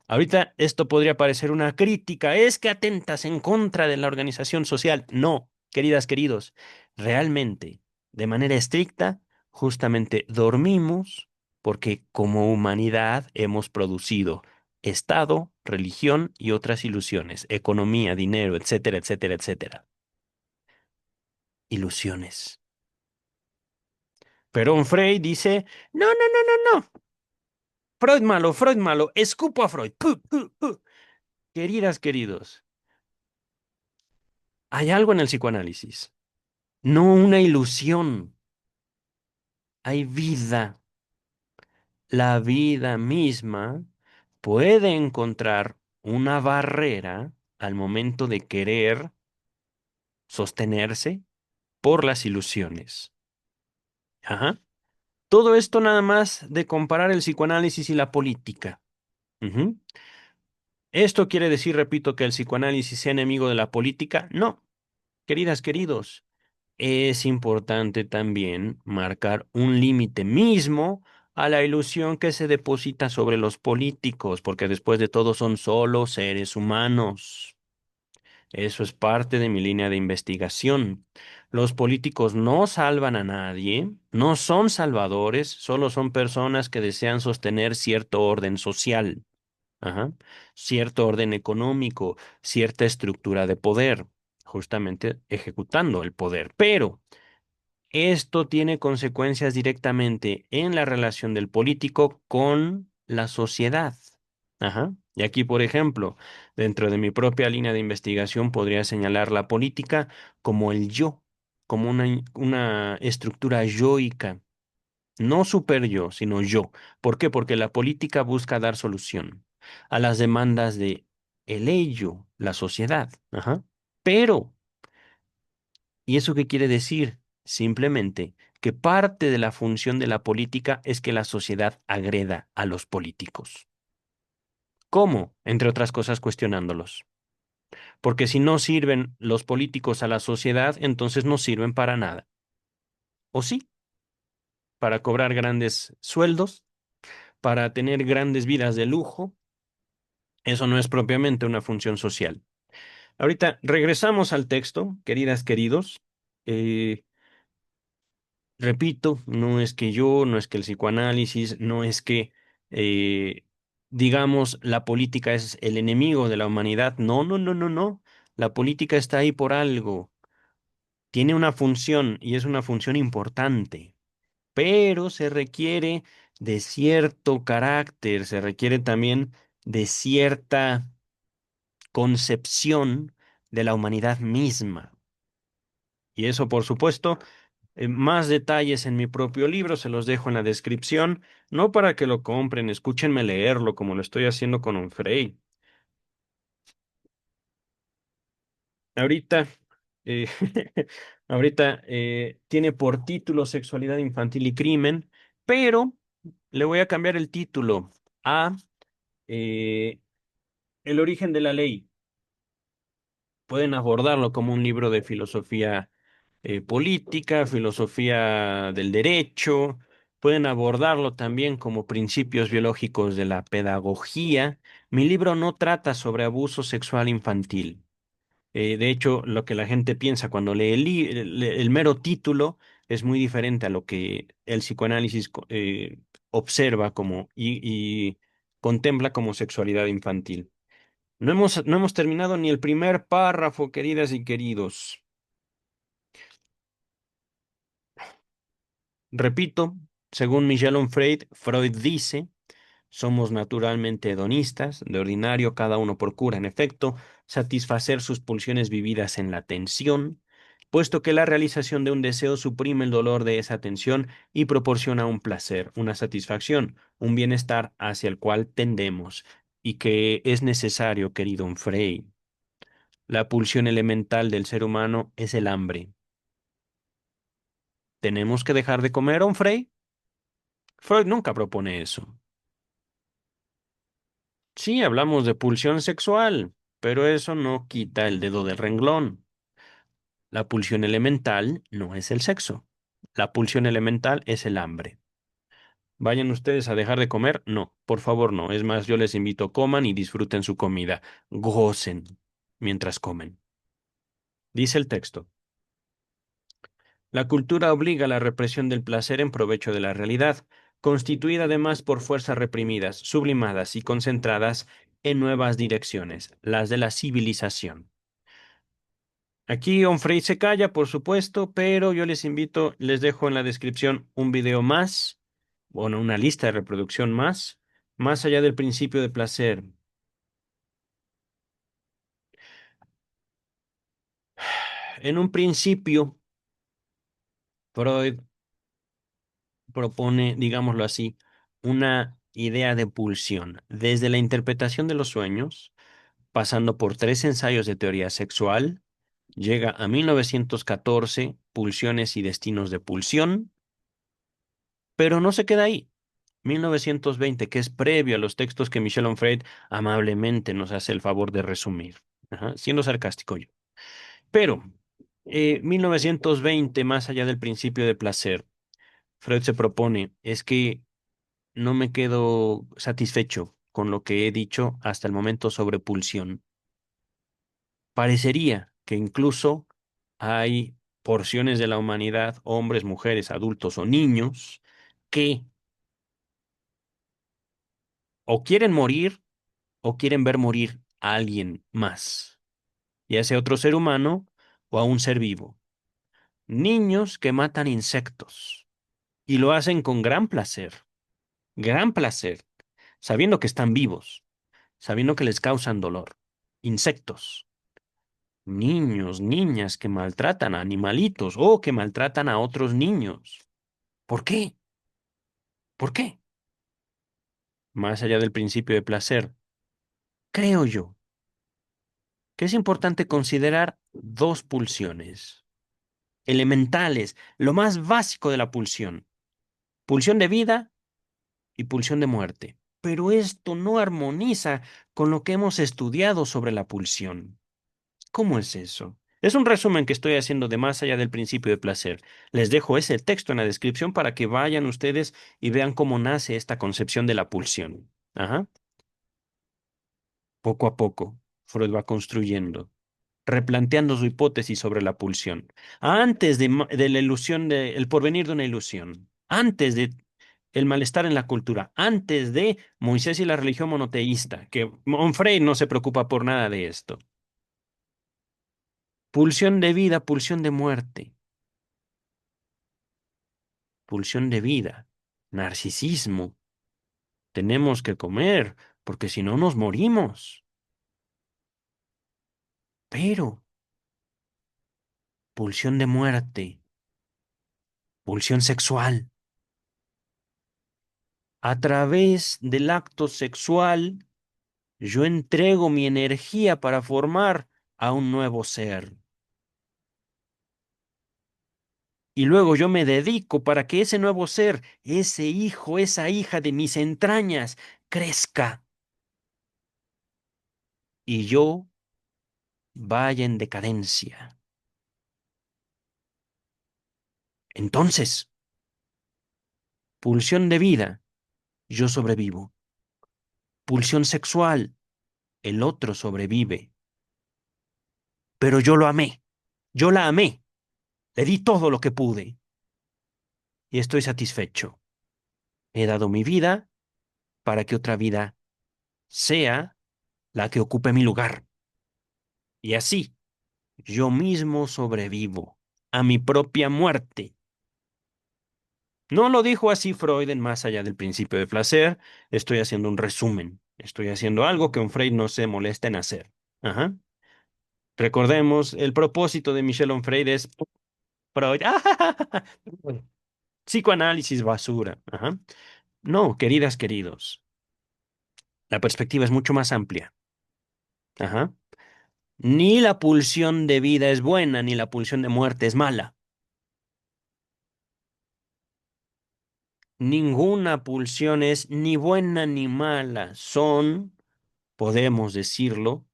Ahorita esto podría parecer una crítica, es que atentas en contra de la organización social. No, queridas, queridos, realmente, de manera estricta, justamente dormimos porque como humanidad hemos producido Estado, religión y otras ilusiones, economía, dinero, etcétera, etcétera, etcétera. Ilusiones. Pero Frey dice, no, no, no, no, no. Freud malo, escupo a Freud. ¡Pu, pu, pu! Queridas, queridos. Hay algo en el psicoanálisis, no una ilusión. Hay vida. La vida misma puede encontrar una barrera al momento de querer sostenerse por las ilusiones. Ajá. Todo esto nada más de comparar el psicoanálisis y la política. Ujú. ¿Esto quiere decir, repito, que el psicoanálisis sea enemigo de la política? No, queridas, queridos. Es importante también marcar un límite mismo a la ilusión que se deposita sobre los políticos, porque después de todo son solo seres humanos. Eso es parte de mi línea de investigación. Los políticos no salvan a nadie, no son salvadores, solo son personas que desean sostener cierto orden social, ajá, cierto orden económico, cierta estructura de poder, justamente ejecutando el poder. Pero esto tiene consecuencias directamente en la relación del político con la sociedad. Ajá. Y aquí, por ejemplo, dentro de mi propia línea de investigación podría señalar la política como el yo, como una estructura yoica, no super yo, sino yo. ¿Por qué? Porque la política busca dar solución a las demandas de el ello, la sociedad. Ajá. Pero ¿y eso qué quiere decir? Simplemente que parte de la función de la política es que la sociedad agreda a los políticos. ¿Cómo? Entre otras cosas, cuestionándolos. Porque si no sirven los políticos a la sociedad, entonces no sirven para nada. ¿O sí? Para cobrar grandes sueldos, para tener grandes vidas de lujo. Eso no es propiamente una función social. Ahorita regresamos al texto, queridas, queridos. Eh, Repito, no es que yo, no es que el psicoanálisis, no es que, eh, digamos, la política es el enemigo de la humanidad. No, no, no, no, no. La política está ahí por algo. Tiene una función y es una función importante, pero se requiere de cierto carácter, se requiere también de cierta concepción de la humanidad misma. Y eso, por supuesto, más detalles en mi propio libro, se los dejo en la descripción, no para que lo compren, escúchenme leerlo como lo estoy haciendo con Onfray. Ahorita, eh, ahorita tiene por título Sexualidad infantil y crimen, pero le voy a cambiar el título a eh, El origen de la ley. Pueden abordarlo como un libro de filosofía política, filosofía del derecho, pueden abordarlo también como principios biológicos de la pedagogía. Mi libro no trata sobre abuso sexual infantil. De hecho, lo que la gente piensa cuando lee el mero título es muy diferente a lo que el psicoanálisis observa como y contempla como sexualidad infantil. No hemos terminado ni el primer párrafo, queridas y queridos. Repito, según Michel Onfray, Freud dice, somos naturalmente hedonistas, de ordinario cada uno procura, en efecto, satisfacer sus pulsiones vividas en la tensión, puesto que la realización de un deseo suprime el dolor de esa tensión y proporciona un placer, una satisfacción, un bienestar hacia el cual tendemos, y que es necesario, querido Onfray. La pulsión elemental del ser humano es el hambre. ¿Tenemos que dejar de comer, Onfray? Freud nunca propone eso. Sí, hablamos de pulsión sexual, pero eso no quita el dedo del renglón. La pulsión elemental no es el sexo. La pulsión elemental es el hambre. ¿Vayan ustedes a dejar de comer? No, por favor, no. Es más, yo les invito, coman y disfruten su comida. Gocen mientras comen. Dice el texto. La cultura obliga a la represión del placer en provecho de la realidad, constituida además por fuerzas reprimidas, sublimadas y concentradas en nuevas direcciones, las de la civilización. Aquí Onfray se calla, por supuesto, pero yo les invito, les dejo en la descripción un video más, bueno, una lista de reproducción más allá del principio de placer. En un principio, Freud propone, digámoslo así, una idea de pulsión, desde la interpretación de los sueños, pasando por tres ensayos de teoría sexual, llega a 1914, Pulsiones y destinos de pulsión, pero no se queda ahí. 1920, que es previo a los textos que Michel Onfray amablemente nos hace el favor de resumir. Ajá, siendo sarcástico yo. Pero, 1920, más allá del principio de placer, Freud se propone, es que no me quedo satisfecho con lo que he dicho hasta el momento sobre pulsión. Parecería que incluso hay porciones de la humanidad, hombres, mujeres, adultos o niños, que o quieren morir o quieren ver morir a alguien más, ya sea otro ser humano o a un ser vivo. Niños que matan insectos y lo hacen con gran placer, sabiendo que están vivos, sabiendo que les causan dolor. Insectos. Niños, niñas que maltratan a animalitos o que maltratan a otros niños. ¿Por qué? ¿Por qué? Más allá del principio de placer, creo yo que es importante considerar dos pulsiones elementales, lo más básico de la pulsión. Pulsión de vida y pulsión de muerte. Pero esto no armoniza con lo que hemos estudiado sobre la pulsión. ¿Cómo es eso? Es un resumen que estoy haciendo de más allá del principio de placer. Les dejo ese texto en la descripción para que vayan ustedes y vean cómo nace esta concepción de la pulsión. Ajá. Poco a poco, Freud va construyendo, replanteando su hipótesis sobre la pulsión. Antes de la ilusión, de, el porvenir de una ilusión, antes de el malestar en la cultura, antes de Moisés y la religión monoteísta, que Onfray no se preocupa por nada de esto. Pulsión de vida, pulsión de muerte, pulsión de vida, narcisismo. Tenemos que comer, porque si no nos morimos. Pero, pulsión de muerte, pulsión sexual. A través del acto sexual, yo entrego mi energía para formar a un nuevo ser. Y luego yo me dedico para que ese nuevo ser, ese hijo, esa hija de mis entrañas, crezca y yo vaya en decadencia. Entonces, pulsión de vida, yo sobrevivo. Pulsión sexual, el otro sobrevive. Pero yo lo amé, yo la amé, le di todo lo que pude y estoy satisfecho. He dado mi vida para que otra vida sea la que ocupe mi lugar. Y así, yo mismo sobrevivo a mi propia muerte. No lo dijo así Freud en Más allá del principio de placer. Estoy haciendo un resumen. Estoy haciendo algo que un Freud no se molesta en hacer. Ajá. Recordemos, el propósito de Michel Onfray es Freud. Psicoanálisis basura. Ajá. No, queridas, queridos. La perspectiva es mucho más amplia. Ajá. Ni la pulsión de vida es buena, ni la pulsión de muerte es mala. Ninguna pulsión es ni buena ni mala. Son, podemos decirlo,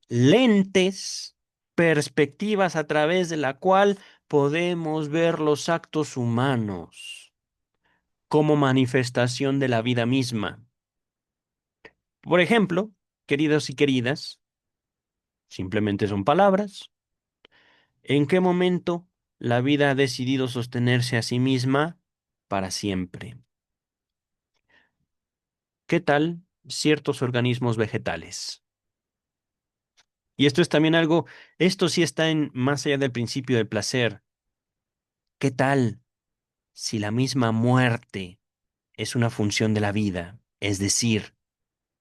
lentes, perspectivas a través de la cual podemos ver los actos humanos como manifestación de la vida misma. Por ejemplo, queridos y queridas, simplemente son palabras. ¿En qué momento la vida ha decidido sostenerse a sí misma para siempre? ¿Qué tal ciertos organismos vegetales? Y esto es también algo, esto sí está en más allá del principio del placer. ¿Qué tal si la misma muerte es una función de la vida? Es decir,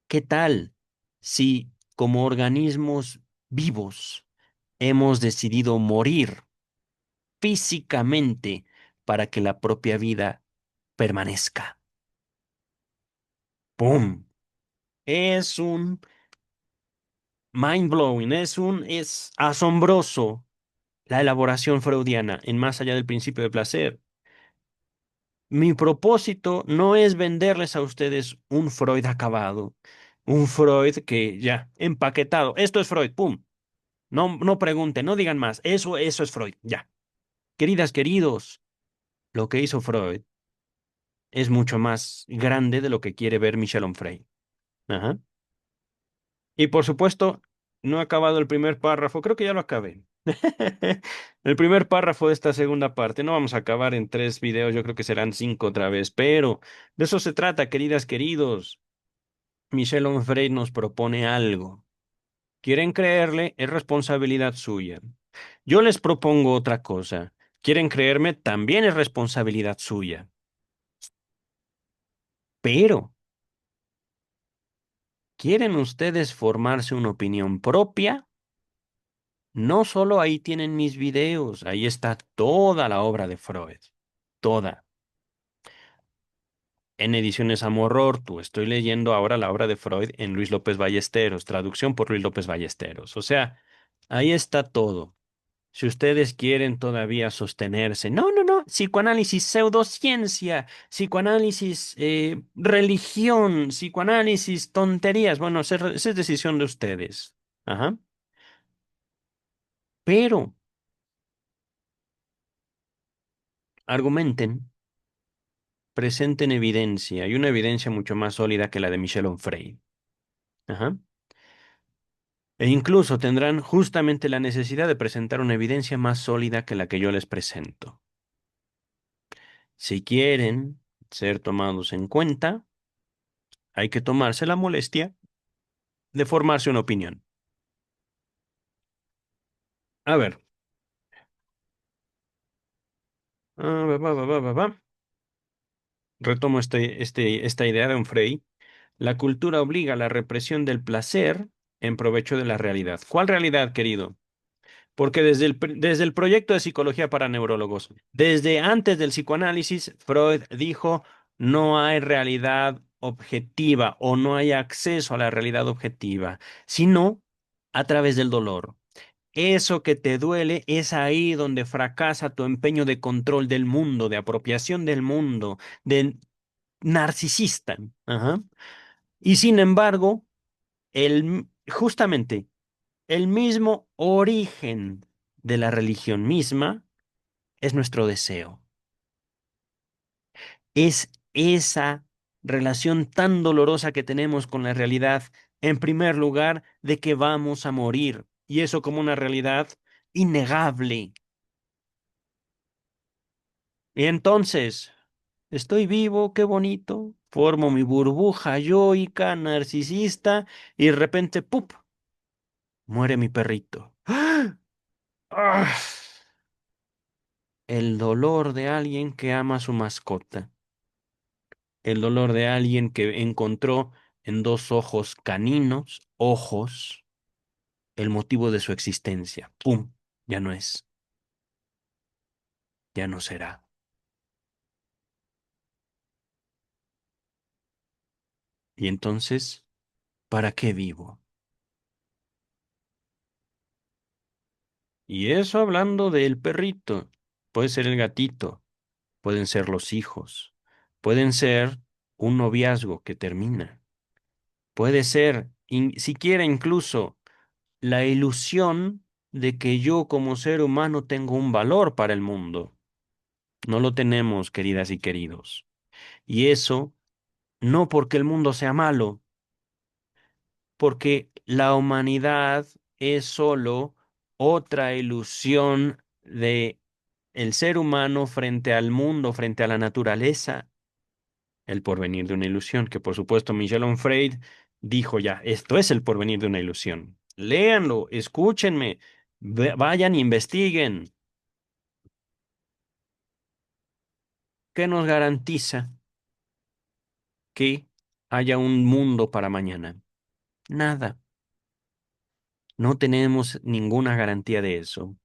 ¿qué tal si como organismos vivos hemos decidido morir físicamente para que la propia vida permanezca? ¡Pum! Es un mind blowing, es asombroso la elaboración freudiana en Más allá del principio de placer. Mi propósito no es venderles a ustedes un Freud acabado, un Freud que ya, empaquetado. Esto es Freud, ¡pum! No, no pregunten, no digan más. Eso es Freud, ya. Queridas, queridos, lo que hizo Freud es mucho más grande de lo que quiere ver Michel Onfray. Ajá. Y por supuesto, no he acabado el primer párrafo, creo que ya lo acabé. El primer párrafo de esta segunda parte. No vamos a acabar en 3 videos, yo creo que serán 5 otra vez, pero de eso se trata, queridas, queridos. Michel Onfray nos propone algo. ¿Quieren creerle? Es responsabilidad suya. Yo les propongo otra cosa. ¿Quieren creerme? También es responsabilidad suya. Pero, ¿quieren ustedes formarse una opinión propia? No solo ahí tienen mis videos, ahí está toda la obra de Freud. Toda. En Ediciones Amor-Ortu, estoy leyendo ahora la obra de Freud en Luis López Ballesteros, traducción por Luis López Ballesteros. O sea, ahí está todo. Si ustedes quieren todavía sostenerse, no, no, no, psicoanálisis, pseudociencia, psicoanálisis, religión, psicoanálisis, tonterías, bueno, esa es decisión de ustedes. Ajá. Pero argumenten, presenten evidencia, y una evidencia mucho más sólida que la de Michel Onfray. Ajá. E incluso tendrán justamente la necesidad de presentar una evidencia más sólida que la que yo les presento. Si quieren ser tomados en cuenta, hay que tomarse la molestia de formarse una opinión. A ver, va. Retomo esta idea de Onfray. La cultura obliga a la represión del placer en provecho de la realidad. ¿Cuál realidad, querido? Porque desde el proyecto de psicología para neurólogos, desde antes del psicoanálisis, Freud dijo, no hay realidad objetiva o no hay acceso a la realidad objetiva, sino a través del dolor. Eso que te duele es ahí donde fracasa tu empeño de control del mundo, de apropiación del mundo, de narcisista. Ajá. Y sin embargo, justamente el mismo origen de la religión misma es nuestro deseo. Es esa relación tan dolorosa que tenemos con la realidad, en primer lugar, de que vamos a morir, y eso como una realidad innegable. Y entonces, estoy vivo, qué bonito, formo mi burbuja yoica, narcisista, y de repente, ¡pup! Muere mi perrito. ¡Ah! ¡Ah! El dolor de alguien que ama a su mascota. El dolor de alguien que encontró en 2 ojos caninos, ojos, el motivo de su existencia. ¡Pum! Ya no es, ya no será. Y entonces, ¿para qué vivo? Y eso hablando del perrito. Puede ser el gatito, pueden ser los hijos, pueden ser un noviazgo que termina, puede ser siquiera incluso la ilusión de que yo como ser humano tengo un valor para el mundo. No lo tenemos, queridas y queridos. Y eso no porque el mundo sea malo, porque la humanidad es solo otra ilusión de el ser humano frente al mundo, frente a la naturaleza, el porvenir de una ilusión, que por supuesto Michel Onfray dijo ya, esto es el porvenir de una ilusión. Léanlo, escúchenme, vayan, investiguen. ¿Qué nos garantiza que haya un mundo para mañana? Nada. No tenemos ninguna garantía de eso.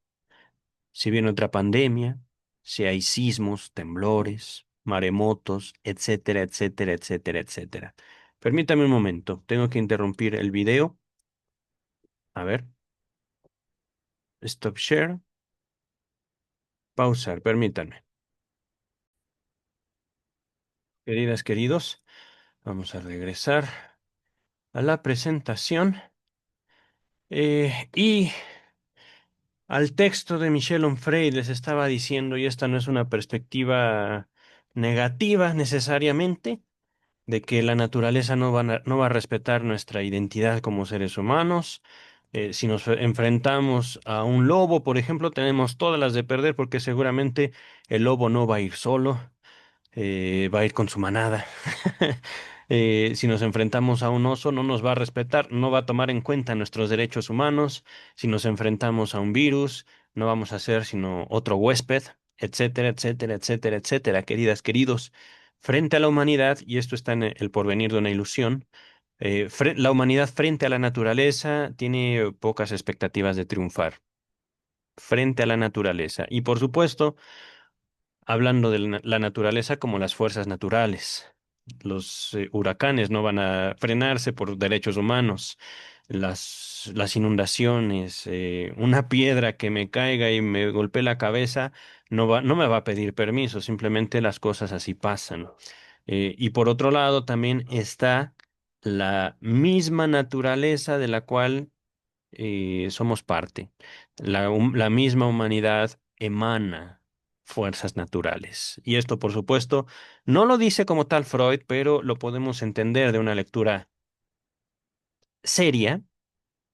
Si viene otra pandemia, si hay sismos, temblores, maremotos, etcétera, etcétera, etcétera, etcétera. Permítame un momento, tengo que interrumpir el video. A ver, stop share, pausar, permítanme. Queridas, queridos, vamos a regresar a la presentación y al texto de Michel Onfray. Les estaba diciendo, y esta no es una perspectiva negativa necesariamente, de que la naturaleza no va a respetar nuestra identidad como seres humanos. Si nos enfrentamos a un lobo, por ejemplo, tenemos todas las de perder porque seguramente el lobo no va a ir solo, va a ir con su manada. Si nos enfrentamos a un oso, no nos va a respetar, no va a tomar en cuenta nuestros derechos humanos. Si nos enfrentamos a un virus, no vamos a ser sino otro huésped, etcétera, etcétera, etcétera, etcétera. Queridas, queridos, frente a la humanidad, y esto está en el porvenir de una ilusión, la humanidad frente a la naturaleza tiene pocas expectativas de triunfar. Frente a la naturaleza. Y por supuesto, hablando de la naturaleza como las fuerzas naturales. Los huracanes no van a frenarse por derechos humanos. Las inundaciones, una piedra que me caiga y me golpee la cabeza, no me va a pedir permiso, simplemente las cosas así pasan. Y por otro lado, también está la misma naturaleza de la cual somos parte. La misma humanidad emana fuerzas naturales. Y esto, por supuesto, no lo dice como tal Freud, pero lo podemos entender de una lectura seria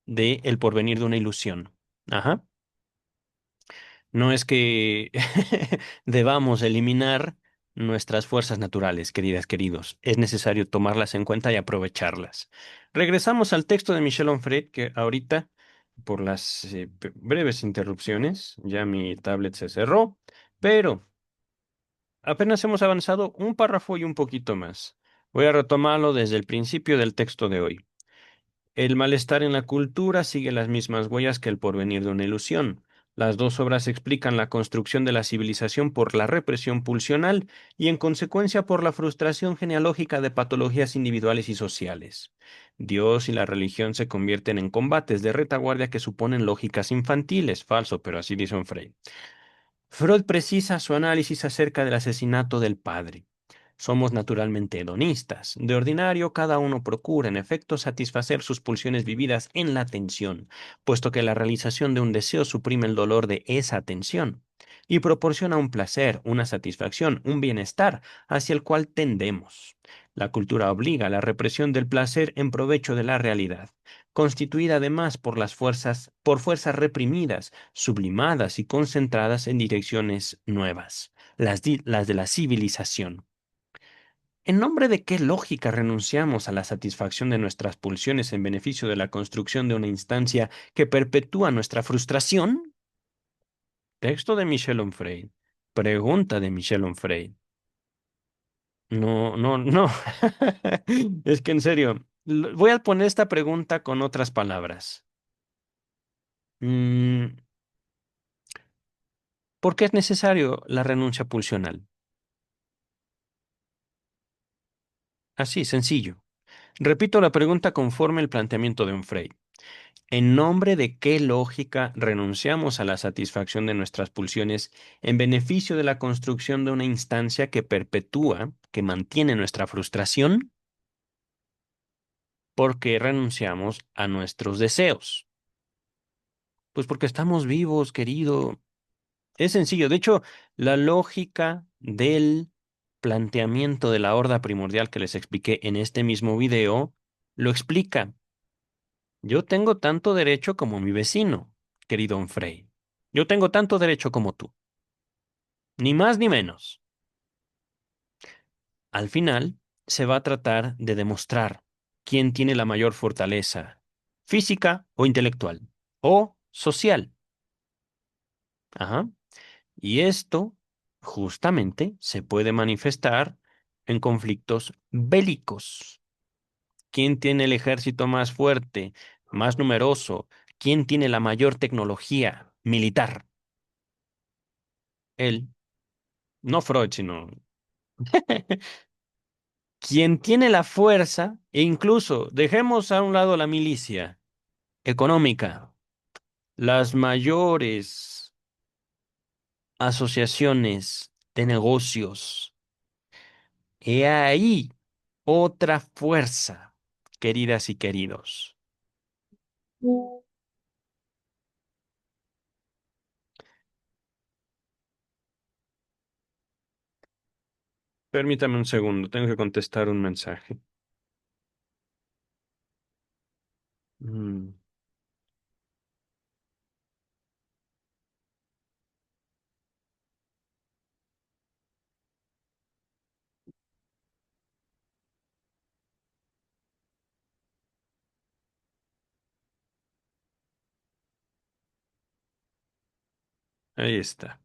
de El porvenir de una ilusión. Ajá. No es que debamos eliminar nuestras fuerzas naturales, queridas, queridos. Es necesario tomarlas en cuenta y aprovecharlas. Regresamos al texto de Michel Onfray, que ahorita, por las breves interrupciones, ya mi tablet se cerró, pero apenas hemos avanzado un párrafo y un poquito más. Voy a retomarlo desde el principio del texto de hoy. El malestar en la cultura sigue las mismas huellas que el porvenir de una ilusión. Las dos obras explican la construcción de la civilización por la represión pulsional y en consecuencia por la frustración genealógica de patologías individuales y sociales. Dios y la religión se convierten en combates de retaguardia que suponen lógicas infantiles, falso, pero así dice Frey. Freud precisa su análisis acerca del asesinato del padre. Somos naturalmente hedonistas. De ordinario, cada uno procura, en efecto, satisfacer sus pulsiones vividas en la tensión, puesto que la realización de un deseo suprime el dolor de esa tensión y proporciona un placer, una satisfacción, un bienestar hacia el cual tendemos. La cultura obliga a la represión del placer en provecho de la realidad, constituida además por fuerzas reprimidas, sublimadas y concentradas en direcciones nuevas, las de la civilización. ¿En nombre de qué lógica renunciamos a la satisfacción de nuestras pulsiones en beneficio de la construcción de una instancia que perpetúa nuestra frustración? Texto de Michel Onfray. Pregunta de Michel Onfray. No, no, no. Es que en serio, voy a poner esta pregunta con otras palabras. Mm, ¿Por qué es necesario la renuncia pulsional? Así, sencillo. Repito la pregunta conforme el planteamiento de Onfray. ¿En nombre de qué lógica renunciamos a la satisfacción de nuestras pulsiones en beneficio de la construcción de una instancia que perpetúa, que mantiene nuestra frustración? ¿Por qué renunciamos a nuestros deseos? Pues porque estamos vivos, querido. Es sencillo. De hecho, la lógica del planteamiento de la horda primordial que les expliqué en este mismo video lo explica. Yo tengo tanto derecho como mi vecino, querido Onfray. Yo tengo tanto derecho como tú, ni más ni menos. Al final, se va a tratar de demostrar quién tiene la mayor fortaleza, física o intelectual, o social. Ajá. Y esto, justamente, se puede manifestar en conflictos bélicos. ¿Quién tiene el ejército más fuerte, más numeroso? ¿Quién tiene la mayor tecnología militar? Él. No Freud, sino quien tiene la fuerza, e incluso dejemos a un lado la milicia económica, las mayores asociaciones de negocios, He ahí otra fuerza, queridas y queridos. Permítame un segundo, tengo que contestar un mensaje. Mm, ahí está.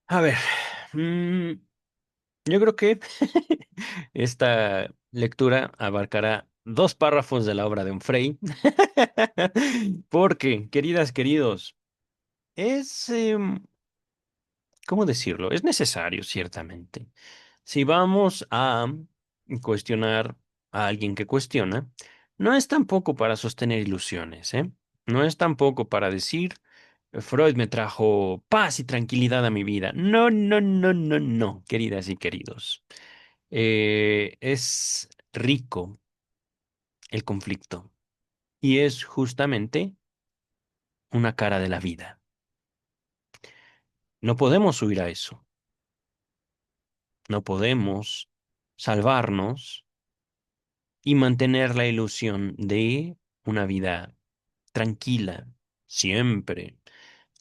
A ver, mm, yo creo que esta lectura abarcará dos párrafos de la obra de un Frey. Porque, queridas, queridos, es, ¿cómo decirlo? Es necesario, ciertamente. Si vamos a cuestionar a alguien que cuestiona, no es tampoco para sostener ilusiones, ¿eh? No es tampoco para decir, Freud me trajo paz y tranquilidad a mi vida. No, no, no, no, no, queridas y queridos. Es rico el conflicto y es justamente una cara de la vida. No podemos huir a eso. No podemos salvarnos y mantener la ilusión de una vida tranquila, siempre,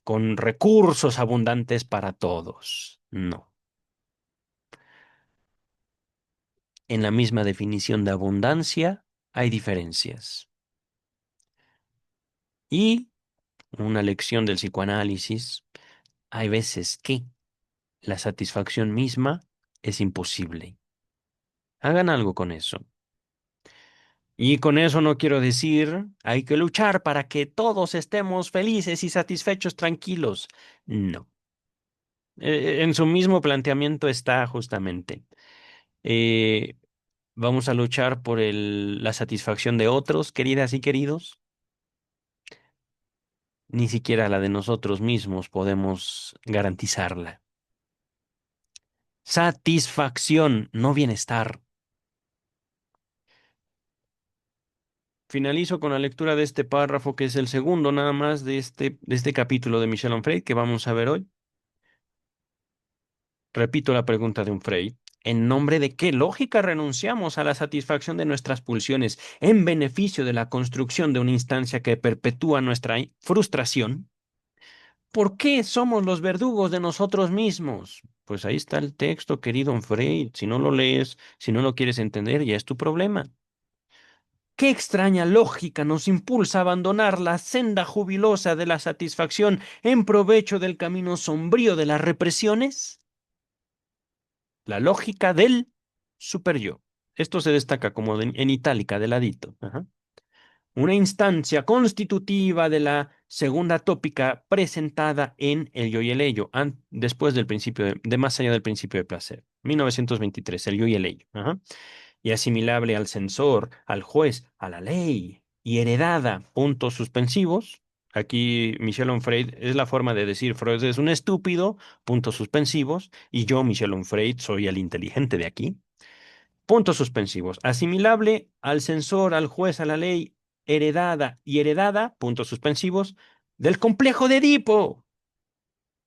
con recursos abundantes para todos. No. En la misma definición de abundancia hay diferencias. Y una lección del psicoanálisis, hay veces que la satisfacción misma es imposible. Hagan algo con eso. Y con eso no quiero decir, hay que luchar para que todos estemos felices y satisfechos, tranquilos. No. En su mismo planteamiento está justamente. eh, Vamos a luchar por la satisfacción de otros, queridas y queridos. Ni siquiera la de nosotros mismos podemos garantizarla. Satisfacción, no bienestar. Finalizo con la lectura de este párrafo, que es el segundo nada más de este capítulo de Michel Onfray que vamos a ver hoy. Repito la pregunta de Onfray. ¿En nombre de qué lógica renunciamos a la satisfacción de nuestras pulsiones en beneficio de la construcción de una instancia que perpetúa nuestra frustración? ¿Por qué somos los verdugos de nosotros mismos? Pues ahí está el texto, querido Onfray. Si no lo lees, si no lo quieres entender, ya es tu problema. ¿Qué extraña lógica nos impulsa a abandonar la senda jubilosa de la satisfacción en provecho del camino sombrío de las represiones? La lógica del superyo. Esto se destaca como en itálica, de ladito. Ajá. Una instancia constitutiva de la segunda tópica presentada en El yo y el ello, después del principio de más allá del principio de placer. 1923, El yo y el ello. Ajá. Y asimilable al censor, al juez, a la ley, y heredada, puntos suspensivos. Aquí Michel Onfray es la forma de decir Freud es un estúpido, puntos suspensivos, y yo, Michel Onfray, soy el inteligente de aquí. Puntos suspensivos. Asimilable al censor, al juez, a la ley, heredada, puntos suspensivos, del complejo de Edipo.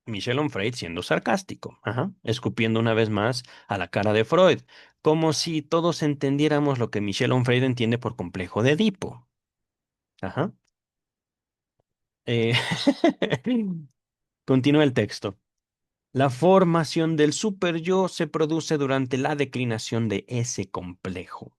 Michel Onfray siendo sarcástico, ajá, escupiendo una vez más a la cara de Freud, como si todos entendiéramos lo que Michel Onfray entiende por complejo de Edipo. Ajá. Eh, Continúa el texto. La formación del superyo se produce durante la declinación de ese complejo.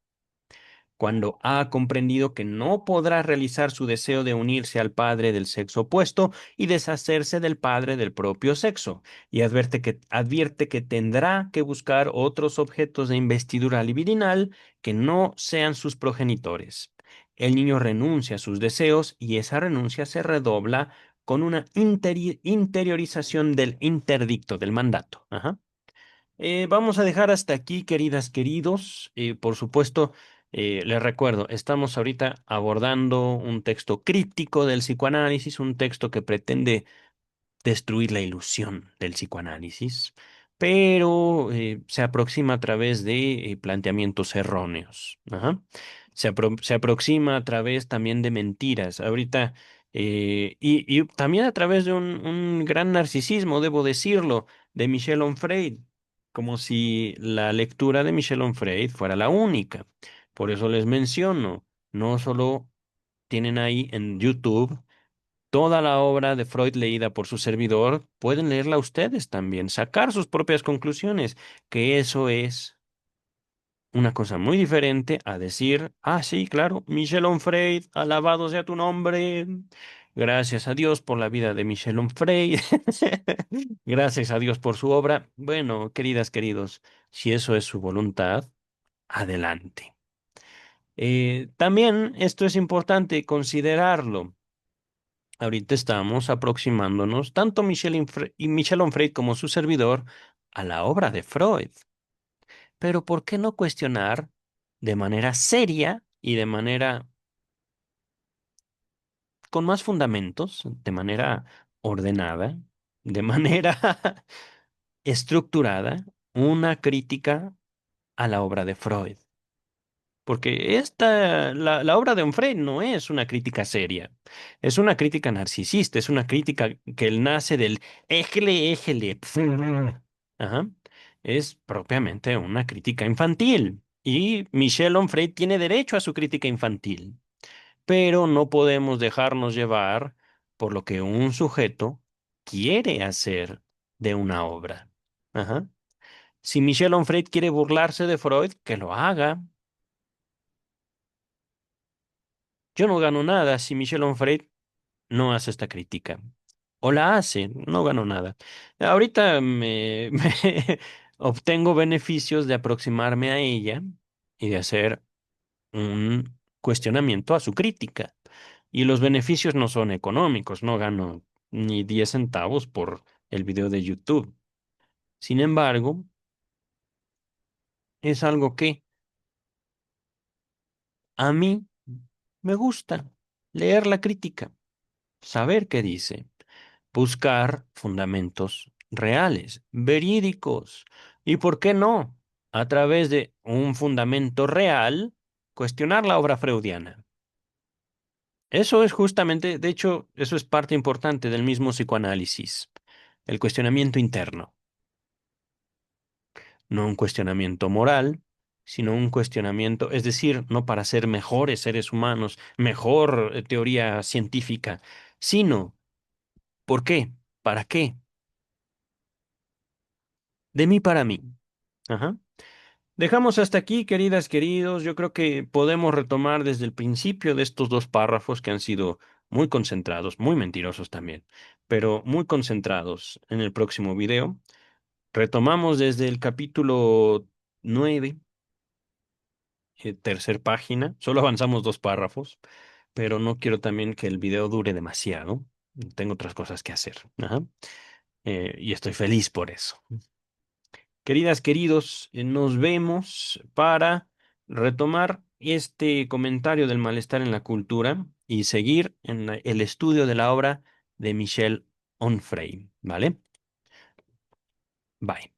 Cuando ha comprendido que no podrá realizar su deseo de unirse al padre del sexo opuesto y deshacerse del padre del propio sexo, y advierte que tendrá que buscar otros objetos de investidura libidinal que no sean sus progenitores. El niño renuncia a sus deseos y esa renuncia se redobla con una interiorización del interdicto, del mandato. Ajá. Vamos a dejar hasta aquí, queridas, queridos. Por supuesto, les recuerdo, estamos ahorita abordando un texto crítico del psicoanálisis, un texto que pretende destruir la ilusión del psicoanálisis, pero se aproxima a través de planteamientos erróneos. Ajá. Se aproxima a través también de mentiras. Ahorita, y también a través de un gran narcisismo, debo decirlo, de Michel Onfray, como si la lectura de Michel Onfray fuera la única. Por eso les menciono, no solo tienen ahí en YouTube toda la obra de Freud leída por su servidor, pueden leerla ustedes también, sacar sus propias conclusiones, que eso es una cosa muy diferente a decir, ah, sí, claro, Michel Onfray, alabado sea tu nombre. Gracias a Dios por la vida de Michel Onfray. Gracias a Dios por su obra. Bueno, queridas, queridos, si eso es su voluntad, adelante. También esto es importante considerarlo. Ahorita estamos aproximándonos, tanto Michel Onfray como su servidor, a la obra de Freud. Pero ¿por qué no cuestionar de manera seria y de manera con más fundamentos, de manera ordenada, de manera estructurada, una crítica a la obra de Freud? Porque la obra de Onfray no es una crítica seria, es una crítica narcisista, es una crítica que él nace del éjele, éjele. Ajá. Es propiamente una crítica infantil. Y Michel Onfray tiene derecho a su crítica infantil. Pero no podemos dejarnos llevar por lo que un sujeto quiere hacer de una obra. Ajá. Si Michel Onfray quiere burlarse de Freud, que lo haga. Yo no gano nada si Michel Onfray no hace esta crítica. O la hace, no gano nada. Ahorita me obtengo beneficios de aproximarme a ella y de hacer un cuestionamiento a su crítica. Y los beneficios no son económicos, no gano ni 10 centavos por el video de YouTube. Sin embargo, es algo que a mí me gusta leer la crítica, saber qué dice. Buscar fundamentos reales, verídicos. ¿Y por qué no? A través de un fundamento real, cuestionar la obra freudiana. Eso es justamente, de hecho, eso es parte importante del mismo psicoanálisis, el cuestionamiento interno, no un cuestionamiento moral, sino un cuestionamiento, es decir, no para ser mejores seres humanos, mejor teoría científica, sino, ¿por qué? ¿Para qué? De mí para mí. Ajá. Dejamos hasta aquí, queridas, queridos. Yo creo que podemos retomar desde el principio de estos dos párrafos que han sido muy concentrados, muy mentirosos también, pero muy concentrados en el próximo video. Retomamos desde el capítulo 9, tercer página. Solo avanzamos dos párrafos, pero no quiero también que el video dure demasiado. Tengo otras cosas que hacer. Ajá. Y estoy feliz por eso. Queridas, queridos, nos vemos para retomar este comentario del malestar en la cultura y seguir en el estudio de la obra de Michel Onfray, ¿vale? Bye.